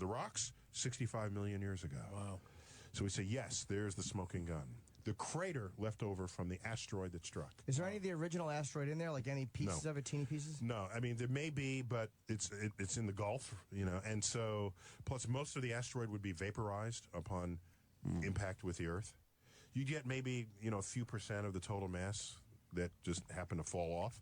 rocks 65 million years ago. Wow. So we say, yes, there's the smoking gun. The crater left over from the asteroid that struck. Is there any of the original asteroid in there? Like any pieces of it, teeny pieces? No, I mean, there may be, but it's in the Gulf, and so, plus most of the asteroid would be vaporized upon impact with the Earth. You get maybe, a few percent of the total mass that just happened to fall off.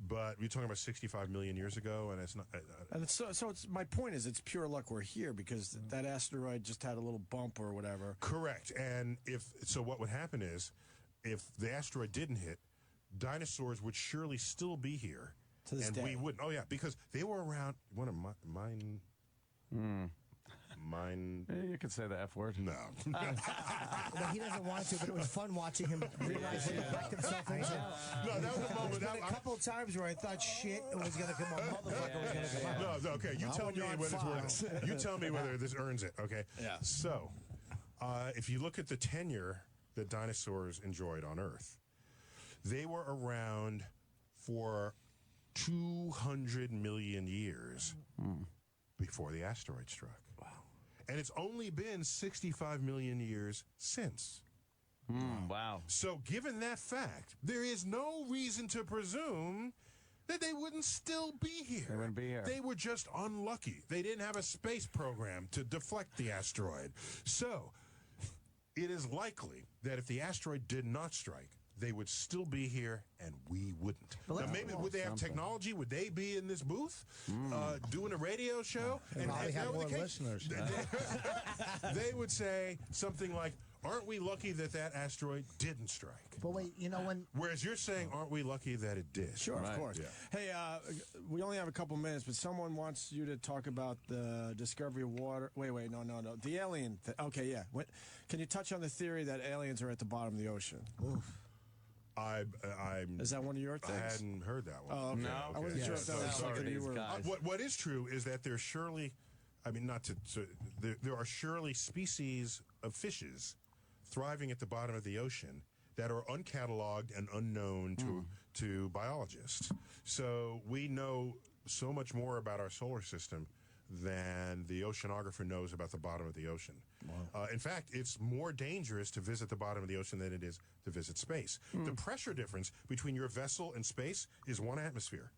But we're talking about 65 million years ago, and it's not. And it's my point is, it's pure luck we're here because that asteroid just had a little bump or whatever. Correct. And what would happen is, if the asteroid didn't hit, dinosaurs would surely still be here, to this day. We wouldn't. Oh yeah, because they were around. One of mine. You could say the F word. No. Well, he doesn't want to, but it was fun watching him realize he backed himself into. No, that was a moment. There's been a couple of times where I thought shit was going to come out, motherfucker was going to come out. No, okay. You tell me whether it's worth. You tell me whether this earns it. Okay. Yeah. So, if you look at the tenure that dinosaurs enjoyed on Earth, they were around for 200 million years before the asteroid struck. Wow. And it's only been 65 million years since. Wow. So given that fact, there is no reason to presume that they wouldn't still be here. They wouldn't be here. They were just unlucky. They didn't have a space program to deflect the asteroid. So it is likely that if the asteroid did not strike, they would still be here, and we wouldn't. Now, maybe would they have technology? Would they be in this booth doing a radio show? They probably have more listeners. They would say something like, aren't we lucky that that asteroid didn't strike? But wait, when... Whereas you're saying, aren't we lucky that it did? Sure, Right. of course. Yeah. Hey, we only have a couple minutes, but someone wants you to talk about the discovery of water. Wait, no. The alien. Okay, yeah. Can you touch on the theory that aliens are at the bottom of the ocean? Oof. Is that one of your things? I hadn't heard that one. Oh, okay. No. I wasn't sure if that was something you were... What is true is that there's surely, there are surely species of fishes thriving at the bottom of the ocean that are uncatalogued and unknown to biologists. So we know so much more about our solar system than the oceanographer knows about the bottom of the ocean. Wow. In fact, it's more dangerous to visit the bottom of the ocean than it is to visit space. The pressure difference between your vessel and space is 1 atmosphere.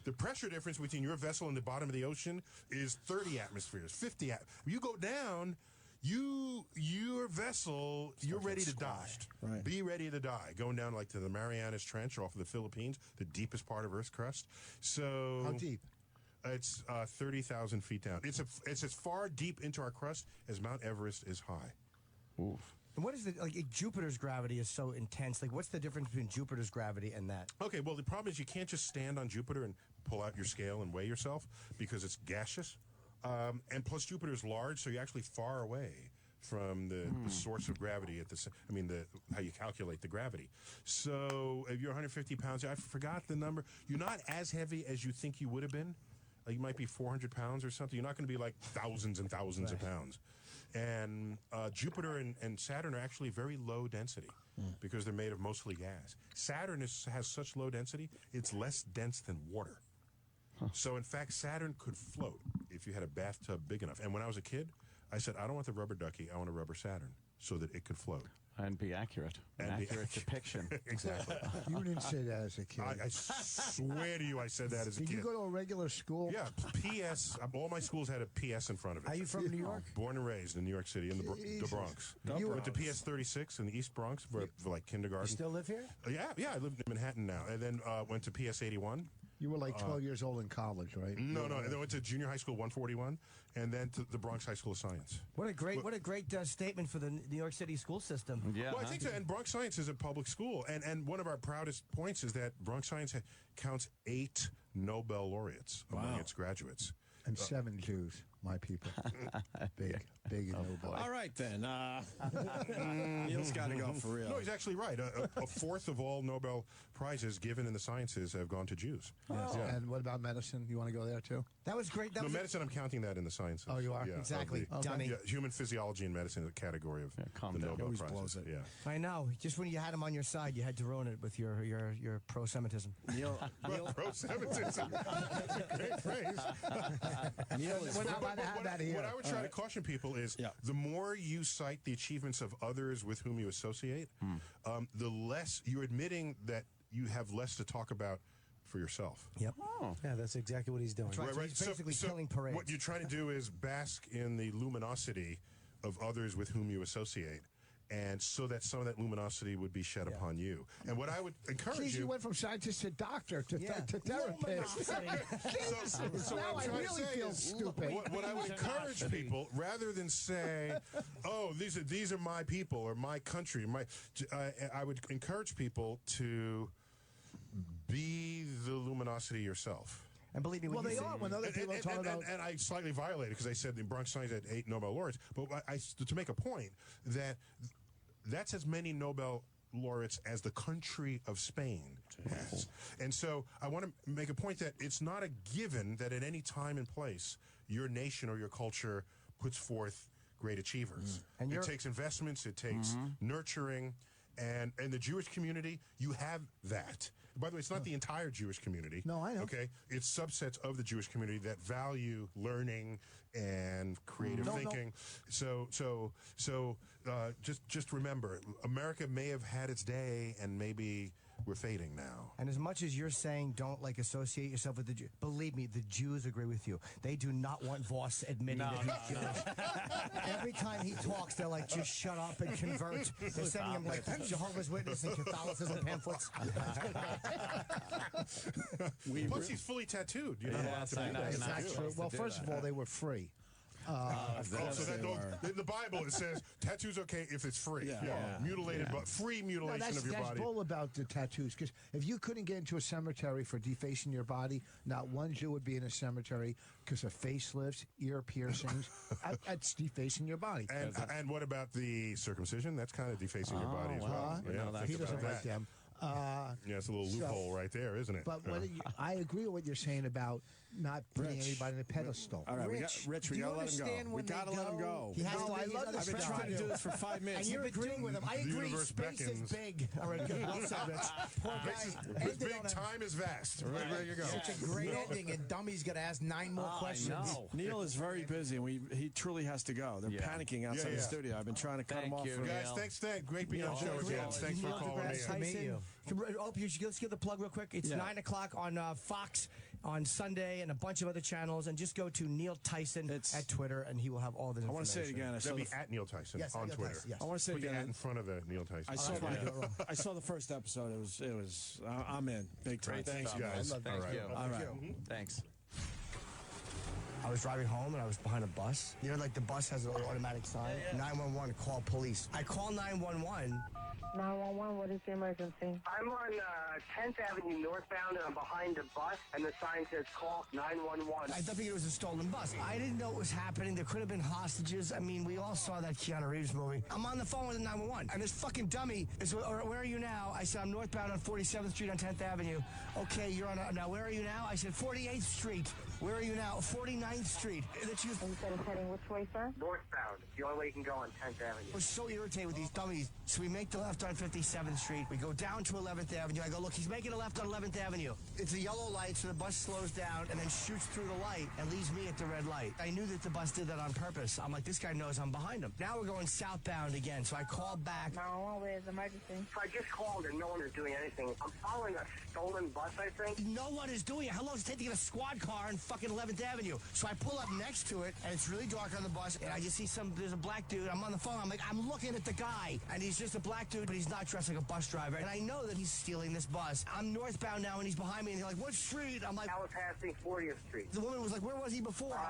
The pressure difference between your vessel and the bottom of the ocean is 30 atmospheres, 50 You go down, your vessel, you're ready to die. Right. Be ready to die. Going down like to the Marianas Trench off of the Philippines, the deepest part of Earth's crust. So How deep? It's 30,000 feet down. It's as far deep into our crust as Mount Everest is high. Oof. And what is Jupiter's gravity is so intense. Like, what's the difference between Jupiter's gravity and that? Okay, well, the problem is you can't just stand on Jupiter and pull out your scale and weigh yourself because it's gaseous. And plus, Jupiter's large, so you're actually far away from the source of gravity how you calculate the gravity. So if you're 150 pounds, I forgot the number. You're not as heavy as you think you would have been. You might be 400 pounds or something. You're not going to be like thousands and thousands of pounds. And Jupiter and Saturn are actually very low density because they're made of mostly gas. Saturn has such low density, it's less dense than water. So, in fact, Saturn could float if you had a bathtub big enough. And when I was a kid, I said, I don't want the rubber ducky, I want a rubber Saturn so that it could float. And be accurate. An accurate depiction. Exactly. You didn't say that as a kid. I swear to you, I said that as a kid. Did you go to a regular school? Yeah, P.S. All my schools had a P.S. in front of it. Are you from New York? Born and raised in New York City, in the Bronx. You went to P.S. 36 in the East Bronx for like kindergarten. You still live here? Yeah, I lived in Manhattan now. And then went to P.S. 81. You were like 12 years old in college, right? No. And then went to junior high school 141, and then to the Bronx High School of Science. What a great statement for the New York City school system. Yeah. Well, I think so. And Bronx Science is a public school, and one of our proudest points is that Bronx Science counts 8 Nobel laureates among its graduates. And 7 Jews, my people. Big Nobel. All right, then. Neil's got to go for real. No, he's actually right. A fourth of all Nobel Prizes given in the sciences have gone to Jews. Yes. Yeah. And what about medicine? You want to go there, too? That was great. Medicine, I'm counting that in the sciences. Oh, you are? Yeah, exactly. Yeah, human physiology and medicine is a category of the Nobel Prizes. Blows it. Yeah. I know. Just when you had him on your side, you had to ruin it with your pro-Semitism. Neil, Pro-Semitism. That's a great phrase. Neil is... But to have that here. What I would try to caution people is the more you cite the achievements of others with whom you associate, the less you're admitting that you have less to talk about for yourself. Yep. Yeah, that's exactly what he's doing. Right, right. He's basically So killing parades. what you're trying to do is bask in the luminosity of others with whom you associate, and so that some of that luminosity would be shed upon you. And what I would encourage Please, you went from scientist to doctor to therapist. So now what I I'm trying really to say feel is, stupid. What I would encourage people, rather than say, "Oh, these are my people or my country," I would encourage people to be the luminosity yourself. And believe me, well, they are when other people talk about. And I slightly violated because I said in Bronx Science had 8 Nobel laureates, but to make a point that's as many Nobel laureates as the country of Spain has. And so I want to make a point that it's not a given that at any time and place your nation or your culture puts forth great achievers. And it takes investments, it takes nurturing, and the Jewish community, you have that. By the way, it's not the entire Jewish community. No, I know. Okay, it's subsets of the Jewish community that value learning and creative thinking. So just remember, America may have had its day, and maybe we're fading now. And as much as you're saying don't associate yourself with the Jews, believe me, the Jews agree with you. They do not want Voss admitting that he's Jewish. Every time he talks, they're like, just shut up and convert. They're sending him Jehovah's Witness and Catholicism pamphlets. Plus, he's fully tattooed. You're not allowed to do that. That's true. Well, first of all, they were free. In the Bible it says tattoos okay if it's free. Mutilated, but free mutilation of your body. That's bull about the tattoos, because if you couldn't get into a cemetery for defacing your body, not one Jew would be in a cemetery because of facelifts, ear piercings. That's defacing your body. And what about the circumcision? That's kind of defacing your body as well. He doesn't like them. It's a little loophole right there, isn't it? But I agree with what you're saying about not putting anybody in a pedestal. All right, we got to let him go. We got to let him go. I've been trying to do this for 5 minutes. And you're agreeing with him. I agree. Space is big. All right, good. Well said, Rich. Poor guy. It's big. Time is vast. There you go. Such a great ending, and Dummy's going to ask 9 more questions. Neil is very busy, and he truly has to go. They're panicking outside the studio. I've been trying to cut him off. Guys, thanks. Great being on the show again. Thanks for calling me. Let's give the plug real quick. It's 9 o'clock on Fox on Sunday and a bunch of other channels. And just go to Neil Tyson at Twitter, and he will have all the information. I want to say it again. That'll be at Neil Tyson on Twitter. Tyson, yes. I want to say Put it again. in front of the Neil Tyson. I saw the first episode. It was. I'm in big time. Thanks, guys. Thank you. All right. Thanks. I was driving home and I was behind a bus. You know, like the bus has an automatic sign. 911, call police. I call 911. 911, what is the emergency? I'm on 10th Avenue northbound, and I'm behind a bus, and the sign says call 911. I figured it was a stolen bus. I didn't know what was happening. There could have been hostages. I mean, we all saw that Keanu Reeves movie. I'm on the phone with the 911, and this fucking dummy is, where are you now? I said, I'm northbound on 47th Street on 10th Avenue. Okay, you're on, now where are you now? I said, 48th Street. Where are you now? 49th Street. Instead of heading which way, sir? Northbound. It's the only way you can go on 10th Avenue. I was so irritated with these dummies. So we make the left on 57th Street. We go down to 11th Avenue. I go, look, he's making a left on 11th Avenue. It's a yellow light, so the bus slows down and then shoots through the light and leaves me at the red light. I knew that the bus did that on purpose. I'm like, this guy knows I'm behind him. Now we're going southbound again, so I called back. 911, where's the emergency? So I just called and no one is doing anything. I'm following a stolen bus, I think. No one is doing it. How long does it take to get a squad car on fucking 11th Avenue? So I pull up next to it, and it's really dark on the bus, and I just see there's a black dude. I'm on the phone. I'm like, I'm looking at the guy, and he's just a black dude, but he's not dressed like a bus driver. And I know that he's stealing this bus. I'm northbound now, and he's behind me, and he's like, what street? I'm like, Now we're passing 40th Street. The woman was like, where was he before?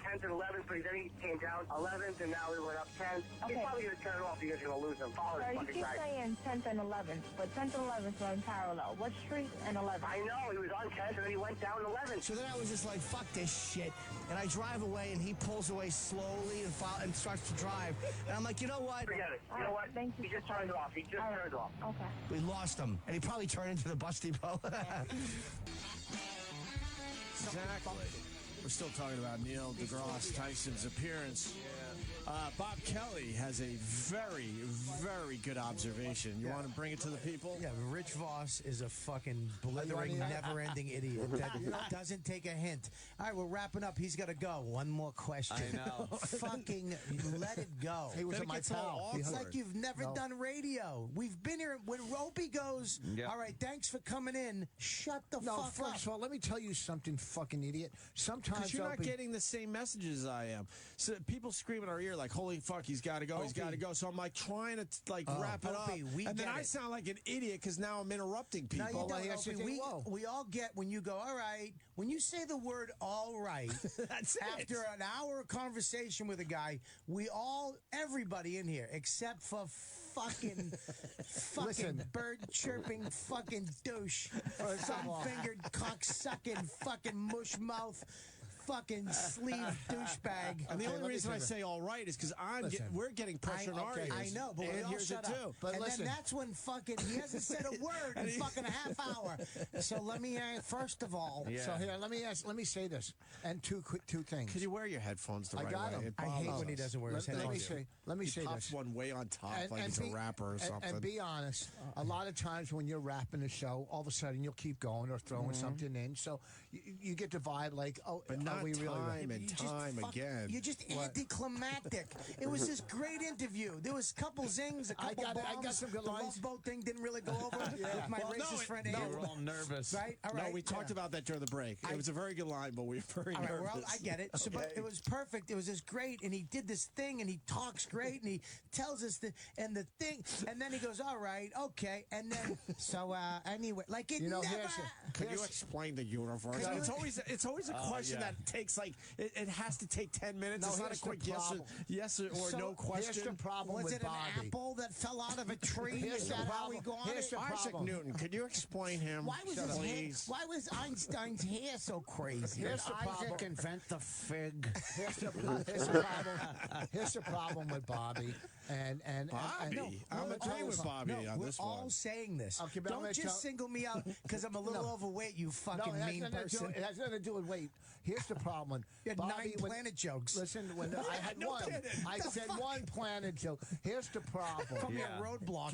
10th and 11th, but then he came down 11th, and now we went up 10th. Okay. He's probably going to turn it off because you're going to lose him. Follow Sir, this you fucking keep guy. saying 10th and 11th, but 10th and 11th run parallel. What street and 11th? I know. He was on 10th, and then he went down 11th. So then I was just like, fuck this shit. And I drive away, and he pulls away slowly and starts to drive. And I'm like, you know what? Forget it. You know what? Thank you. He just turned off. He just turned off. Okay. We lost him. And he probably turned into the bus depot. Exactly. We're still talking about Neil deGrasse Tyson's appearance Bob Kelly has a very, very good observation. You want to bring it to the people? Yeah, Rich Voss is a fucking blithering, never-ending idiot that doesn't take a hint. All right, we're wrapping up. He's got to go. One more question. I know. Fucking let it go. He was my pal. It's like you've never done radio. We've been here. When Opie goes, all right, thanks for coming in, shut the fuck up. First of all, let me tell you something, fucking idiot. Sometimes Because you're not Opie, getting the same messages I am. So people scream in our ear like, holy fuck, he's got to go, he's got to go. So I'm like trying to wrap it up. And then I sound like an idiot because now I'm interrupting people. No, you don't, Opie. We all get when you go, all right, when you say the word all right, That's after an hour of conversation with a guy, everybody in here, except for fucking bird chirping fucking douche, thumb-fingered, cock-sucking, fucking mush-mouth, fucking sleeve douchebag. And the only reason I say all right is because we're getting pressure on our ears. I know, but we all here's shut it up. too. But and listen. then that's when fucking he hasn't said a word in fucking a half hour. So let me first of all. So here, let me say this, and two things. Can you wear your headphones the I right got way? them. I hate when he doesn't wear his headphones. Let me say He pops this. one way on top like he's a rapper or something. And be honest, a lot of times when you're rapping the show, all of a sudden you'll keep going or throwing something in. So you get the vibe like, oh, but not are we really? time and time again. You're just anticlimactic. It was this great interview. There was a couple zings, a couple bombs. I got some good the lines. Love Boat thing didn't really go over with my racist friend. We were all nervous. Right? All right. No, we talked about that during the break. It was a very good line, but we were very nervous. Well, I get it. So, but it was perfect. It was just great, and he did this thing, and he talks great, and he tells us the thing, and then he goes, "All right, okay," and then anyway, like it never. Can you explain the universe? It's always a question that takes it has to take 10 minutes. No, it's not a quick yes or no question. Here's the problem Was with it Bobby. an apple that fell out of a tree? Is that how we got it? Isaac Newton, could you explain him? Why was Einstein's hair so crazy? Here's the problem. Isaac invent the fig. Here's the problem with Bobby. And Bobby? I'm agreeing with Bobby on this one. We're all saying this. Okay, but don't just single me out because I'm a little overweight, you fucking mean person. It has nothing to do with weight. Here's the problem. You had Bobby, 9 planet jokes. Listen, when I had one. I said one planet joke. Here's the problem. From your roadblock.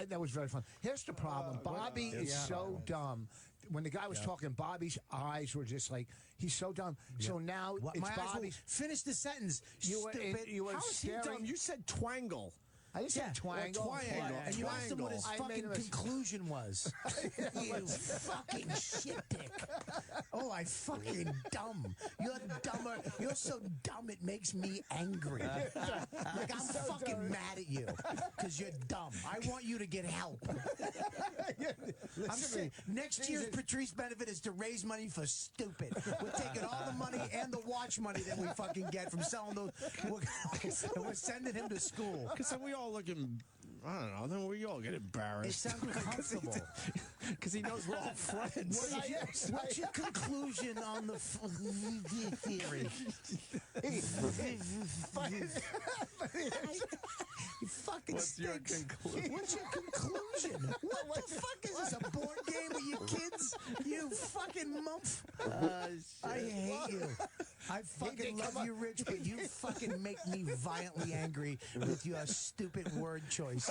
That was very fun. Here's the problem. Bobby is so dumb. When the guy was talking, Bobby's eyes were just like, he's so dumb. So now it's Bobby's. Finish the sentence. You were How is he dumb? You said twangle. I didn't say twangle. And you asked him what his fucking conclusion was. You fucking shit dick. Oh, I fucking dumb. You're dumber. You're so dumb it makes me angry. Like I'm fucking mad at you because you're dumb. I want you to get help. I'm saying next year's Patrice benefit is to raise money for stupid. We're taking all the money and the watch money that we fucking get from selling those. We're sending him to school. Because then we all look I don't know. Then we all get embarrassed. It sounds comfortable. Because he knows we're all friends. What's your conclusion on the theory? You fucking What's your conclusion? What's your conclusion? What the fuck is this, a board game with your kids? You fucking mumph. I hate you. I fucking love you, Rich, but you fucking make me violently angry with your stupid word choice.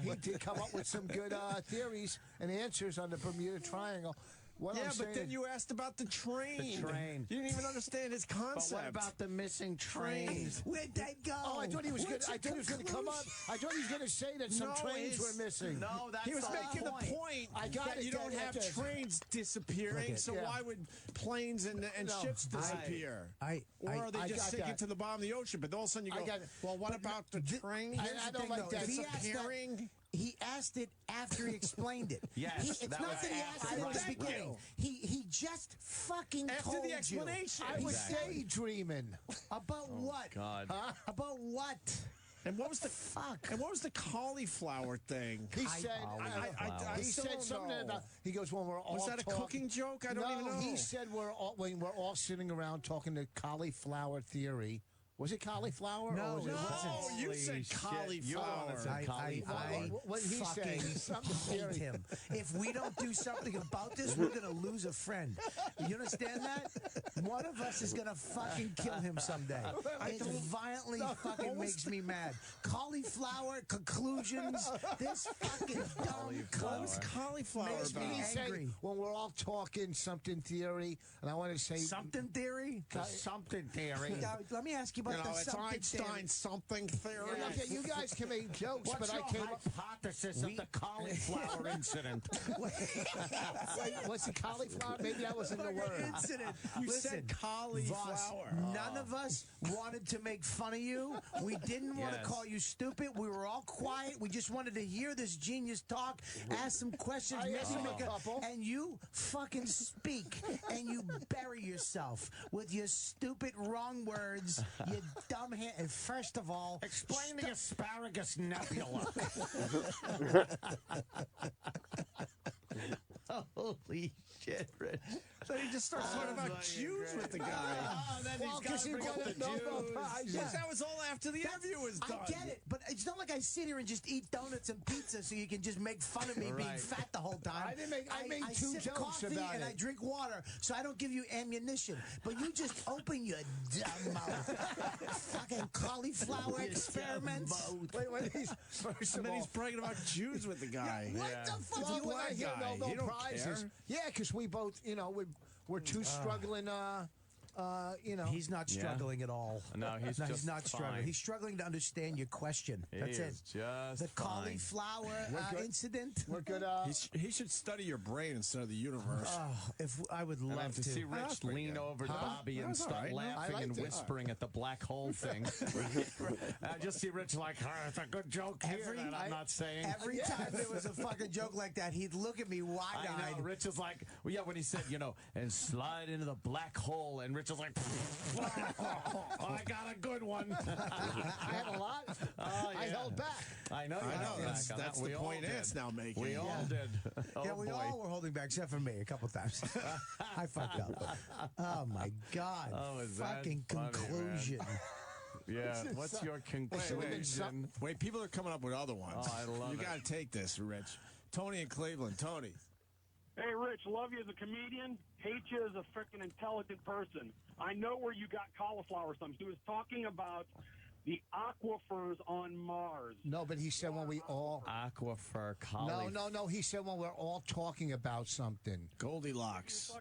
He did come up with some good theories and answers on the Bermuda Triangle. But then you asked about the train. The train. You didn't even understand his concept. But what about the missing trains? Where'd they go? Oh, I thought he was going to come up. I thought he was going to say that some trains were missing. No, that's he was the making point. the point that you don't have trains disappearing, so why would planes and ships disappear? Or are they just sinking to the bottom of the ocean? But all of a sudden you go, well, what about the train I don't like that. disappearing? He asked it after he explained it. Yes, it's not that he asked it at the beginning. He just fucking told the explanation. I was daydreaming. About what? God. Huh? About what? And what was the fuck? And what was the cauliflower thing? He said, I he said something about. He goes, "When we're all was that a cooking joke? I don't even know." He said when we're all sitting around talking the cauliflower theory. Was it cauliflower? No, or was it it wasn't. Oh, you said cauliflower. I What did he say? fucking Something hate him. If we don't do something about this, we're gonna lose a friend. You understand that? One of us is gonna fucking kill him someday. It violently fucking makes me mad. Cauliflower conclusions. This fucking dumb cauliflower makes me angry. When we're all talking something theory, and I want to say Something theory? The something theory. Now, let me ask you about the it's something Einstein theory. something theory. Yeah, okay, you guys can make jokes, What's but I your came up. hypothesis of the cauliflower incident? Wait, what's the cauliflower? Maybe that wasn't the word. Incident. You Listen, said cauliflower. Voss, none of us wanted to make fun of you. We didn't want to call you stupid. We were all quiet. We just wanted to hear this genius talk, ask some questions, maybe make a couple. And you fucking speak, and you bury yourself with your stupid wrong words, you dumb hand. And first of all, explain the asparagus nebula. Holy shit, Rich. So he just starts talking about Jews with the guy. Then he's got to bring up the Jews. Yes, that was all after the interview was done. I get it, but it's not like I sit here and just eat donuts and pizza so you can just make fun of me being fat the whole time. I made two sip jokes coffee about and it. I drink water, so I don't give you ammunition. But you just open your dumb mouth. Fucking cauliflower experiments. Wait, first And of then he's all, bragging about Jews with the guy. What the fuck? well, You when I hear guy. Nobel You don't prizes, care. yeah, because we both, we're two struggling, He's not struggling at all. No, he's he's just not struggling. fine. He's struggling to understand your question. That's it. Just The fine. cauliflower incident. we're good. He should study your brain instead of the universe. If I would And I love have to see Rich That's pretty lean good. over to Bobby and That's all start right. I laughing liked and it. whispering at the black hole thing. I just see Rich like, it's a good joke here that I'm not saying. Every time there was a fucking joke like that, he'd look at me I wide-eyed. know. Rich is like, well, yeah, when he said, and slide into the black hole, and Rich is like, I got a good one. I had a lot. I held back. I know. I know. held That's, back on that's that. the We all point did. Ant's now making. We all did. Oh, Yeah, we boy. all were holding back, except for me a couple times. I fucked up. Oh, my God. Oh, is that fucking funny, conclusion. Yeah. What's your conclusion? Wait, people are coming up with other ones. Oh, I love You it. got to take this, Rich. Tony in Cleveland. Tony. Hey, Rich, love you as a comedian, hate you as a freaking intelligent person. I know where you got cauliflower from. He was talking about the aquifers on Mars. No, but he said when we all. Aquifer, cauliflower. No. He said when we're all talking about something. Goldilocks.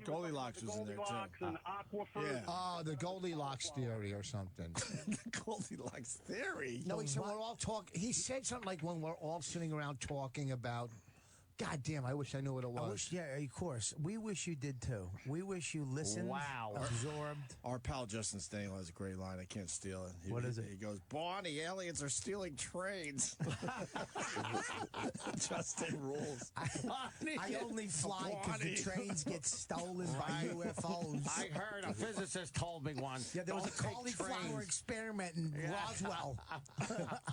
Goldilocks was in there, Goldilocks too. and aquifers. Yeah. Oh, the Goldilocks theory or something. Goldilocks theory? No, he said we're all talking. He said something like when we're all sitting around talking about. God damn, I wish I knew what it was. Of course. We wish you did, too. We wish you listened, absorbed. Our pal Justin Stengel has a great line. I can't steal it. What is it? He goes, Bonnie, aliens are stealing trains. Justin rules. I only fly because the trains get stolen by UFOs. I heard a physicist told me once. Yeah, there was a don't take cauliflower trains. experiment in Roswell.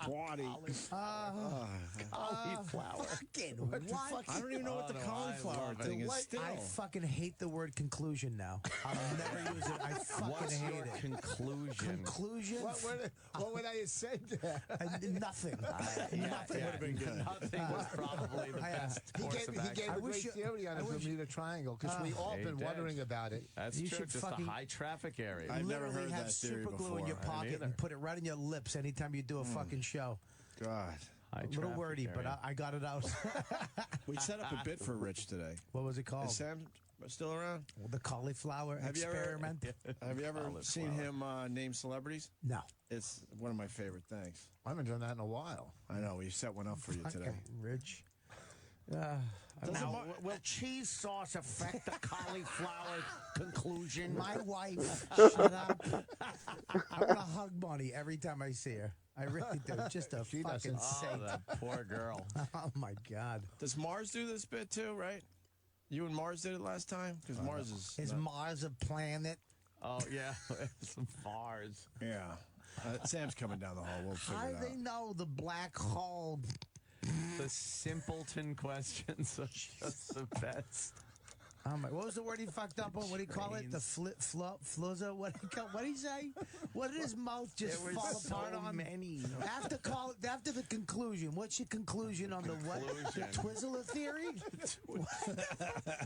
Bonnie. Cauliflower. Fucking What the what? fuck? I don't even know what the cauliflower thing is still. I fucking hate the word conclusion now. I'll never use it. I fucking What's hate your it. conclusion? What would I have said? Nothing. Nothing would have been good. Nothing was probably the best He course gave of a action. great theory on the Bermuda Triangle because we all He been did. wondering about it. That's You true. should Just fucking- a high traffic area. I've never Literally heard have that theory super glue in your before. pocket and put it right in your lips anytime you do a fucking show. God. High A little traffic wordy, but area. I got it out. We set up a bit for Rich today. What was it called? Is Sam still around? The cauliflower Have you ever- experiment? Have you ever seen him name celebrities? No. It's one of my favorite things. I haven't done that in a while. I know. We set one up for you today. Okay, Rich. Now, will cheese sauce affect the cauliflower conclusion? My wife, shut up. I want to hug Bonnie every time I see her. I really do. Just a fucking doesn't. saint. Oh, that poor girl. Oh, my God. Does Mars do this bit too, right? You and Mars did it last time? Because Mars is... Is Mars a planet? Oh, yeah. Some Mars. Yeah. Sam's coming down the hall. We'll figure How it do out. they know the black hole? The simpleton questions are just the best. Oh my, what was the word he fucked up on? What did he call it? The fluzza? What did he say? What did his mouth just fall apart on? Many. After the conclusion, what's your conclusion on the what? The Twizzler theory?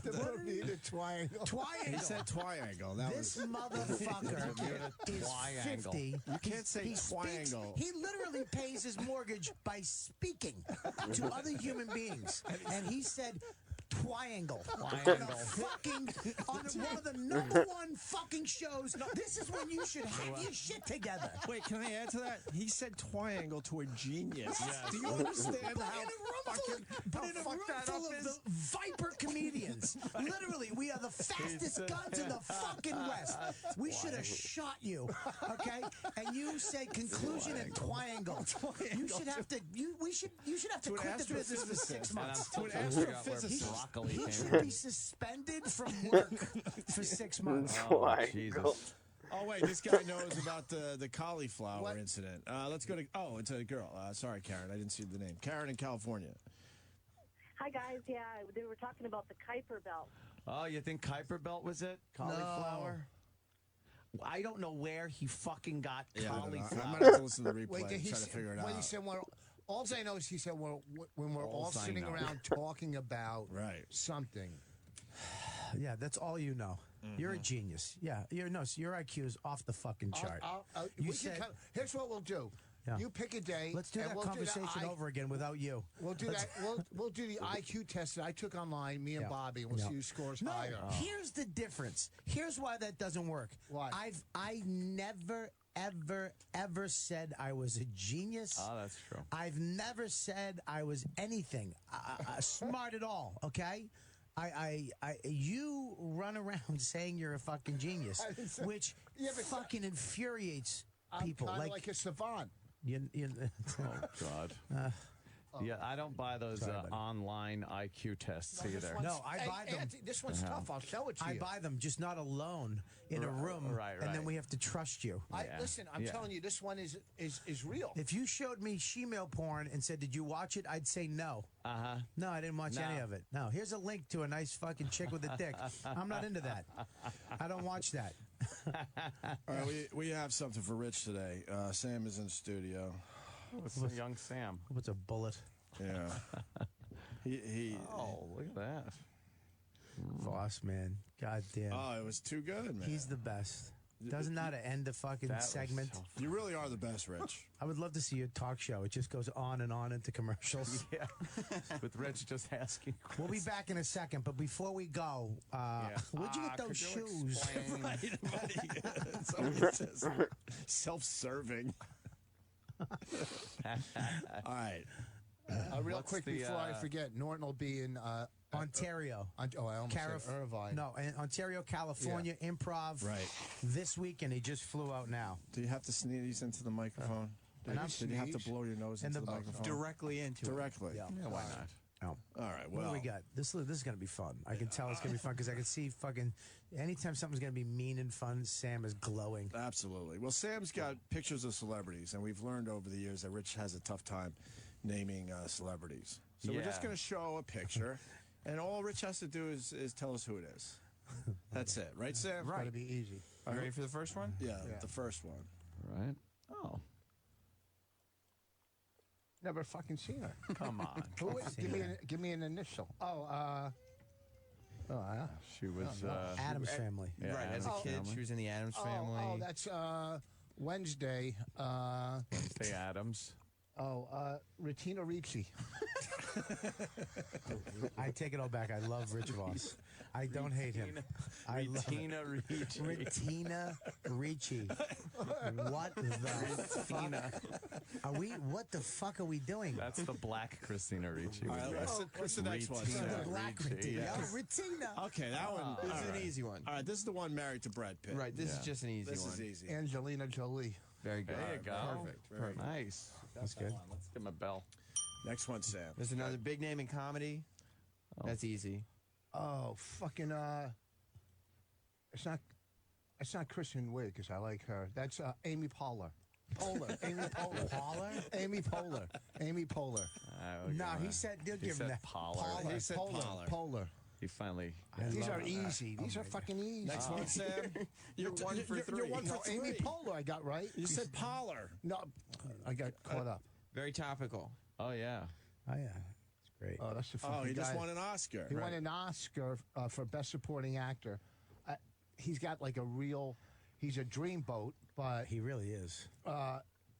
The triangle. He said triangle. This motherfucker is 50. You can't say triangle. He literally pays his mortgage by speaking to other human beings. And he said triangle. On one of the #1 fucking shows. This is when you should have your shit together. Wait, can I add to that? He said triangle to a genius. Yes. Do you understand how in a room full of the Viper comedians. Literally, we are the fastest guns in the fucking West. We should have shot you, okay? And you said conclusion and triangle. You should have to. You should have to quit the business for 6 months. To an astrophysicist. He should be suspended from work for 6 months. Oh, Jesus. Oh, wait, this guy knows about the cauliflower incident. Let's go to, it's a girl. Sorry, Karen, I didn't see the name. Karen in California. Hi, guys. Yeah, they were talking about the Kuiper Belt. Oh, you think Kuiper Belt was it? Cauliflower? I don't know where he fucking got cauliflower. I'm going to have to listen to the replay and try to figure it out. He said, all I know is he said, when we're all sitting around talking about something. Yeah, that's all you know. You're a genius. Yeah, your IQ is off the fucking chart. Here's what we'll do. Yeah. You pick a day. Let's do that conversation over again without you. We'll do that. We'll do the IQ test that I took online, me and Bobby, and we'll see who scores higher. Here's the difference. Here's why that doesn't work. Why? I never, ever said I was a genius. Oh, that's true. I've never said I was anything smart at all. Okay. You run around saying you're a fucking genius, which fucking infuriates people. I'm kind of like a savant. Oh, God. Yeah, I don't buy those online IQ tests either. No, I buy them. Anthony, this one's tough. I'll show it to you. I buy them, just not alone in a room. Right. And then we have to trust you. Listen, I'm telling you, this one is real. If you showed me shemale porn and said, "Did you watch it?" I'd say no. No, I didn't watch any of it. No, here's a link to a nice fucking chick with a dick. I'm not into that. I don't watch that. All right, we have something for Rich today. Sam is in the studio. What's young Sam? What's a bullet? Yeah. Oh, look at that. Voss, man. God damn. Oh, it was too good, man. He's the best. Doesn't know how to end the fucking segment. You really are the best, Rich. I would love to see your talk show. It just goes on and on into commercials. Yeah. With Rich just asking. We'll be back in a second, but before we go, where'd you get those shoes? Somebody says self-serving. All right. Real quick before I forget, Norton will be in Ontario. I almost said Irvine. No, in Ontario, California, Improv. Right. This weekend, he just flew out now. Do you have to sneeze into the microphone? Did you have to blow your nose into the microphone? Directly into it. Directly. Yeah. Why not? Oh. All right, What do we got? This is going to be fun. I can tell it's going to be fun because I can see fucking anytime something's going to be mean and fun, Sam is glowing. Absolutely. Well, Sam's got pictures of celebrities, and we've learned over the years that Rich has a tough time naming celebrities. So we're just going to show a picture, and all Rich has to do is tell us who it is. That's it. Right, Sam? It's got to be easy. Are you ready for the first one? Yeah, the first one. Right. Oh. Never fucking seen her. Come on. Give me an initial. She was Addams Family. Yeah, Right. As a kid, she was in the Addams Family. Oh, that's Wednesday. Wednesday Addams. Rettina Ricci. I take it all back. I love Rich Voss. I don't hate him. Rettina Ricci. Rettina Ricci. What the fuck? What the fuck are we doing? That's the black Christina Ricci. All right, what's the next one? The black Rettina. Yeah. Rettina. Okay, that one. This is an easy one. All right, this is the one married to Brad Pitt. Right, this is just an easy one. This is easy. Angelina Jolie. Very good. There you go. Perfect. Very good. Nice. That's good. Let's give him a bell. Next one, Sam. There's another big name in comedy. That's easy. Oh, fucking it's not Kristen Wiig because I like her. That's Amy Poehler. Amy Poehler. Amy Poehler. No, he said they'll give him that. Poehler. He said Poehler. Poehler. He finally. These are easy. These are fucking easy. Next one, Sam. You're one for three. You're one for three. Amy Poehler, I got right. You said Poehler. No, I got caught up. Very topical. Oh, yeah. Oh, yeah. It's great. Oh, that's the fucking he guy. just won an Oscar. He won an Oscar for Best Supporting Actor. He's got like a real... He's a dreamboat, but... He really is.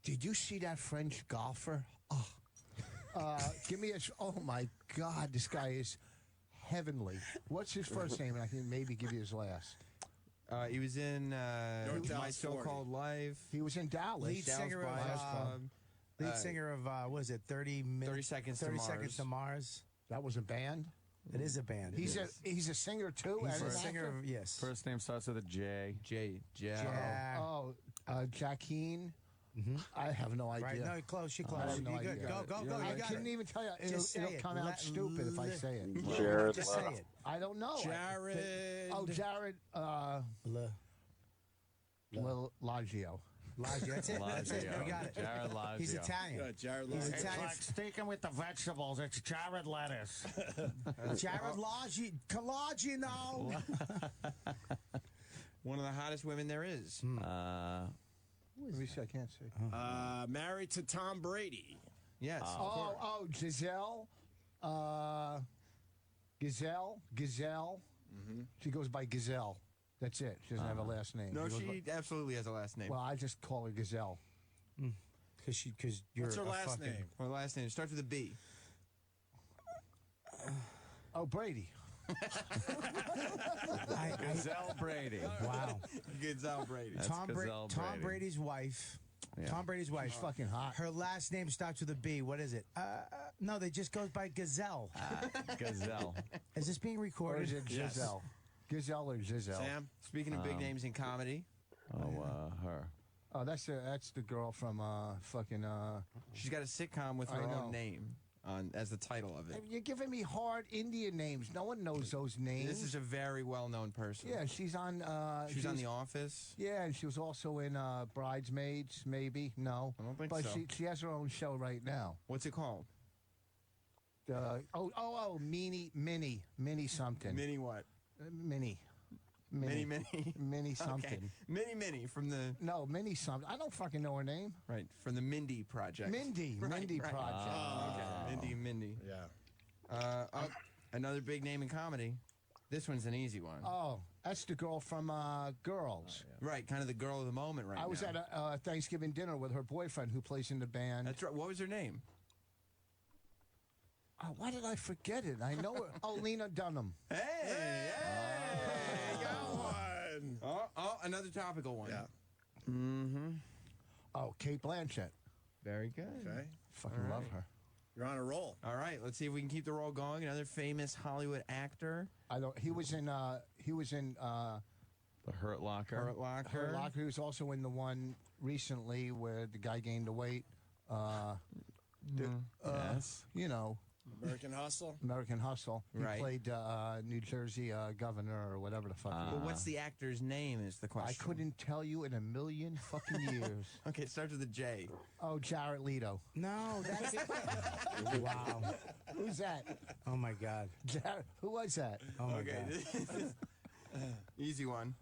Did you see that French golfer? Oh. Give me a... Oh, my God. This guy is heavenly. What's his first name? And I can maybe give you his last. He was in My So-Called Life. He was in Dallas. Lead singer of... Lead singer of, what is it, 30 Seconds to Mars. That was a band? It is a band. He's a singer, too? He's and a an singer actor? of, yes. First name starts with a J. Jackeen. I have no idea. Right, no, close. You're close. I have no You're good. idea. Go. You I got couldn't it. even tell you. Just say It'll it. come out stupid if I say it. Jared Just say it. I don't know. Jared. Jared. Laggio. Laggio. That's it. That's it. We got it. Jared Laggio. He's Italian. Yeah, Jared He's Laggio. Italian. Speaking with the vegetables, it's Jared Lettuce. Jared Collagino. One of the hottest women there is. Let me see. I can't see. Married to Tom Brady. Yes. Giselle. Gazelle. She goes by Gazelle. That's it. She doesn't have a last name. No, goes she absolutely has a last name. Well, I just call her Gazelle. Because you're What's her last name? Her last name. It starts with a B. Brady. Gazelle Brady. Wow. Gazelle Brady. That's Tom Gazelle Brady. Brady's wife. Yeah. Tom Brady's wife. She's fucking hot. Her last name starts with a B. What is it? No, they just goes by Gazelle. Gazelle. Is this being Or recorded? is it Giselle? Gazelle or Giselle? Sam? Speaking of big names in comedy. Her. Oh, that's the girl from fucking. She's got a sitcom with her own name as the title of it. You're giving me hard Indian names. No one knows those names. This is a very well-known person. Yeah, she's on. She's on The Office. Yeah, and she was also in Bridesmaids. Maybe no. I don't think but so. she has her own show right now. What's it called? Minnie something. Minnie what? Minnie something. Okay. Minnie from the... No, Minnie something. I don't fucking know her name. Right, from the Mindy Project. Mindy Project. Okay, Mindy. Yeah. Another big name in comedy. This one's an easy one. Oh, that's the girl from Girls. Right, kind of the girl of the moment right now. I was at a Thanksgiving dinner with her boyfriend who plays in the band. That's right. What was her name? Oh, why did I forget it? I know her. Oh, Lena Dunham. Hey! Got one! Oh, another topical one. Yeah. Mm-hmm. Oh, Kate Blanchett. Very good. Okay. Fucking love her. You're on a roll. All right, let's see if we can keep the roll going. Another famous Hollywood actor. I don't. He was in. The Hurt Locker. Hurt Locker. Hurt Locker. He was also in the one recently where the guy gained the weight. Yes. You know. American Hustle. American Hustle. He Right. played New Jersey governor or whatever the fuck. But what's the actor's name is the question. I couldn't tell you in a million fucking years. Okay, it starts with a J. Oh, Jared Leto. No, that's wow. Who's that? Oh my God. Jared, who was that? Oh my Okay, God. easy one.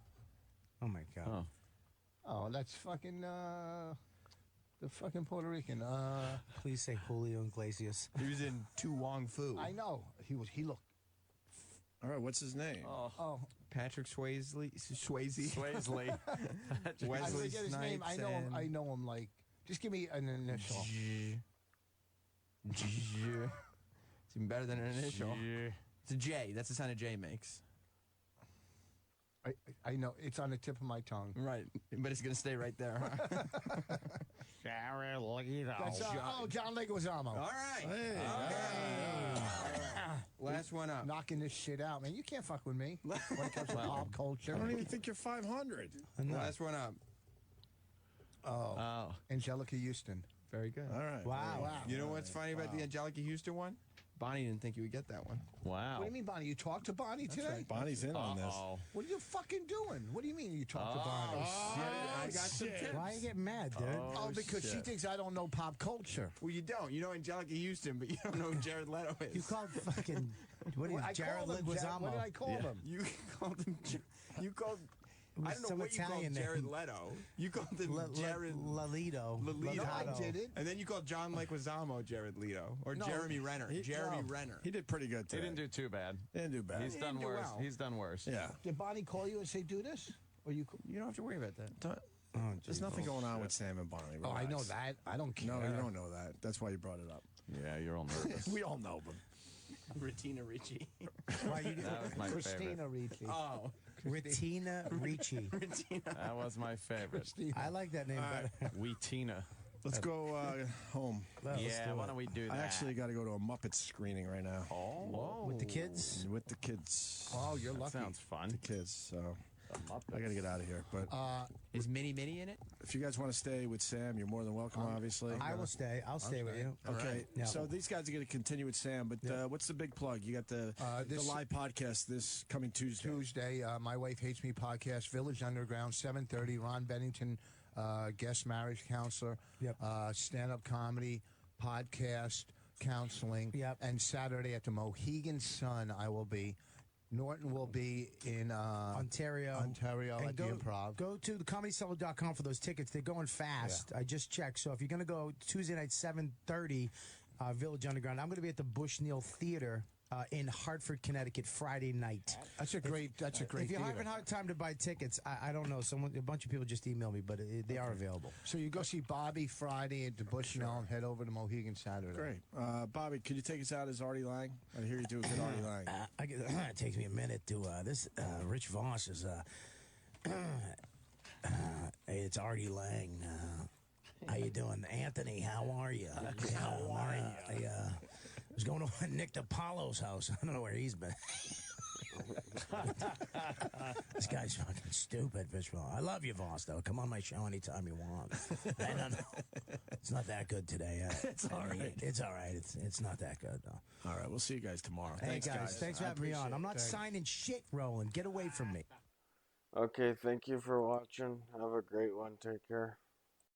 Oh my God. Oh, that's fucking the fucking Puerto Rican. Please say Julio Iglesias. He was in Tu Wong Fu. I know. He looked. All right, what's his name? Oh. Patrick Swayze. Swayze. I Wesley forget his name. Snipes. I know him like. Just give me an initial. It's even better than an initial. It's a J. That's the sound a J makes. I know. It's on the tip of my tongue. Right. But it's going to stay right there, huh? Jared Leto. That's, John Leguizamo. All right. Hey. Last one up. Knocking this shit out, man. You can't fuck with me when it comes to pop culture. I don't even think you're 500. Last one up. Angelica Houston. Very good. All right. Wow. You know what's funny about the Angelica Houston one? Bonnie didn't think you would get that one. Wow. What do you mean, Bonnie? You talked to Bonnie That's today? right. Bonnie's in on this. What are you fucking doing? What do you mean you talked to Bonnie? I got some tips. Why are you getting mad, dude? Oh, because she thinks I don't know pop culture. Well, you don't. You know Angelica Houston, but you don't know who Jared Leto is. You called fucking what? I Jared called him Leguizamo. What did I call him? You called him. You called. I don't know some what you called Italian Jared name. Leto. You called him Jared Lalito. Lolito. No, I didn't. And then you called John Leguizamo Jared Leto. Or No, Jeremy Renner. Jeremy Renner. He did pretty good He today. didn't do too bad. He didn't do bad. He's done do worse. well. He's done worse. Yeah. Did Bonnie call you and say do this? Or you? You don't have to worry about that. There's nothing going on with Sam and Bonnie. Oh, I know Relax. that. I don't care. No, you don't know that. That's why you brought it up. Yeah, you're all nervous. We all know, but Retina Ricci. Why you That was my Christina favorite. Ricci. Oh. Retina Ricci. That was my favorite. I like that name better. Weetina. let's go home. Well, let's Yeah, do why it. don't we do that? I actually got to go to a Muppet screening right now. Oh, With the kids? With the kids. Oh, you're that lucky. sounds fun. The kids, so I got to get out of here. But Is Minnie in it? if you guys want to stay with Sam, you're more than welcome, obviously. I will stay. I'll stay with you. Okay, Yeah. so these guys are going to continue with Sam, but what's the big plug? You got the live podcast this coming Tuesday. My Wife Hates Me podcast, Village Underground, 7:30. Ron Bennington, guest marriage counselor. Yep. Stand-up comedy, podcast, counseling. Yep. And Saturday at the Mohegan Sun, I will be. Norton will be in Ontario. Ontario And at the Improv. Go to thecomedycellar.com for those tickets. They're going fast. I just checked. So if you're going to go Tuesday night, 7:30, Village Underground, I'm going to be at the Bushnell Theater in Hartford, Connecticut, Friday night. That's a great If you're having a hard time to buy tickets, I don't know. A bunch of people just emailed me, but they are available. So you go see Bobby Friday at the Bushnell and head over to Mohegan Saturday. Great. Bobby, could you take us out as Artie Lang? I hear you do a good Artie Lang. It takes me a minute to this. Rich Voss is. Hey, it's Artie Lang. How you doing, Anthony? How are you? How are you? I was going to Nick DiPaolo's house. I don't know where he's been. This guy's fucking stupid, Rich Voss. I love you, Voss, though. Come on my show anytime you want. I don't know. It's not that good today. It's all right. It's all right. It's not that good, though. All right, we'll see you guys tomorrow. Hey, Thanks, guys. Thanks for having me on. I'm not signing shit, Roland. Get away from me. Okay, thank you for watching. Have a great one. Take care.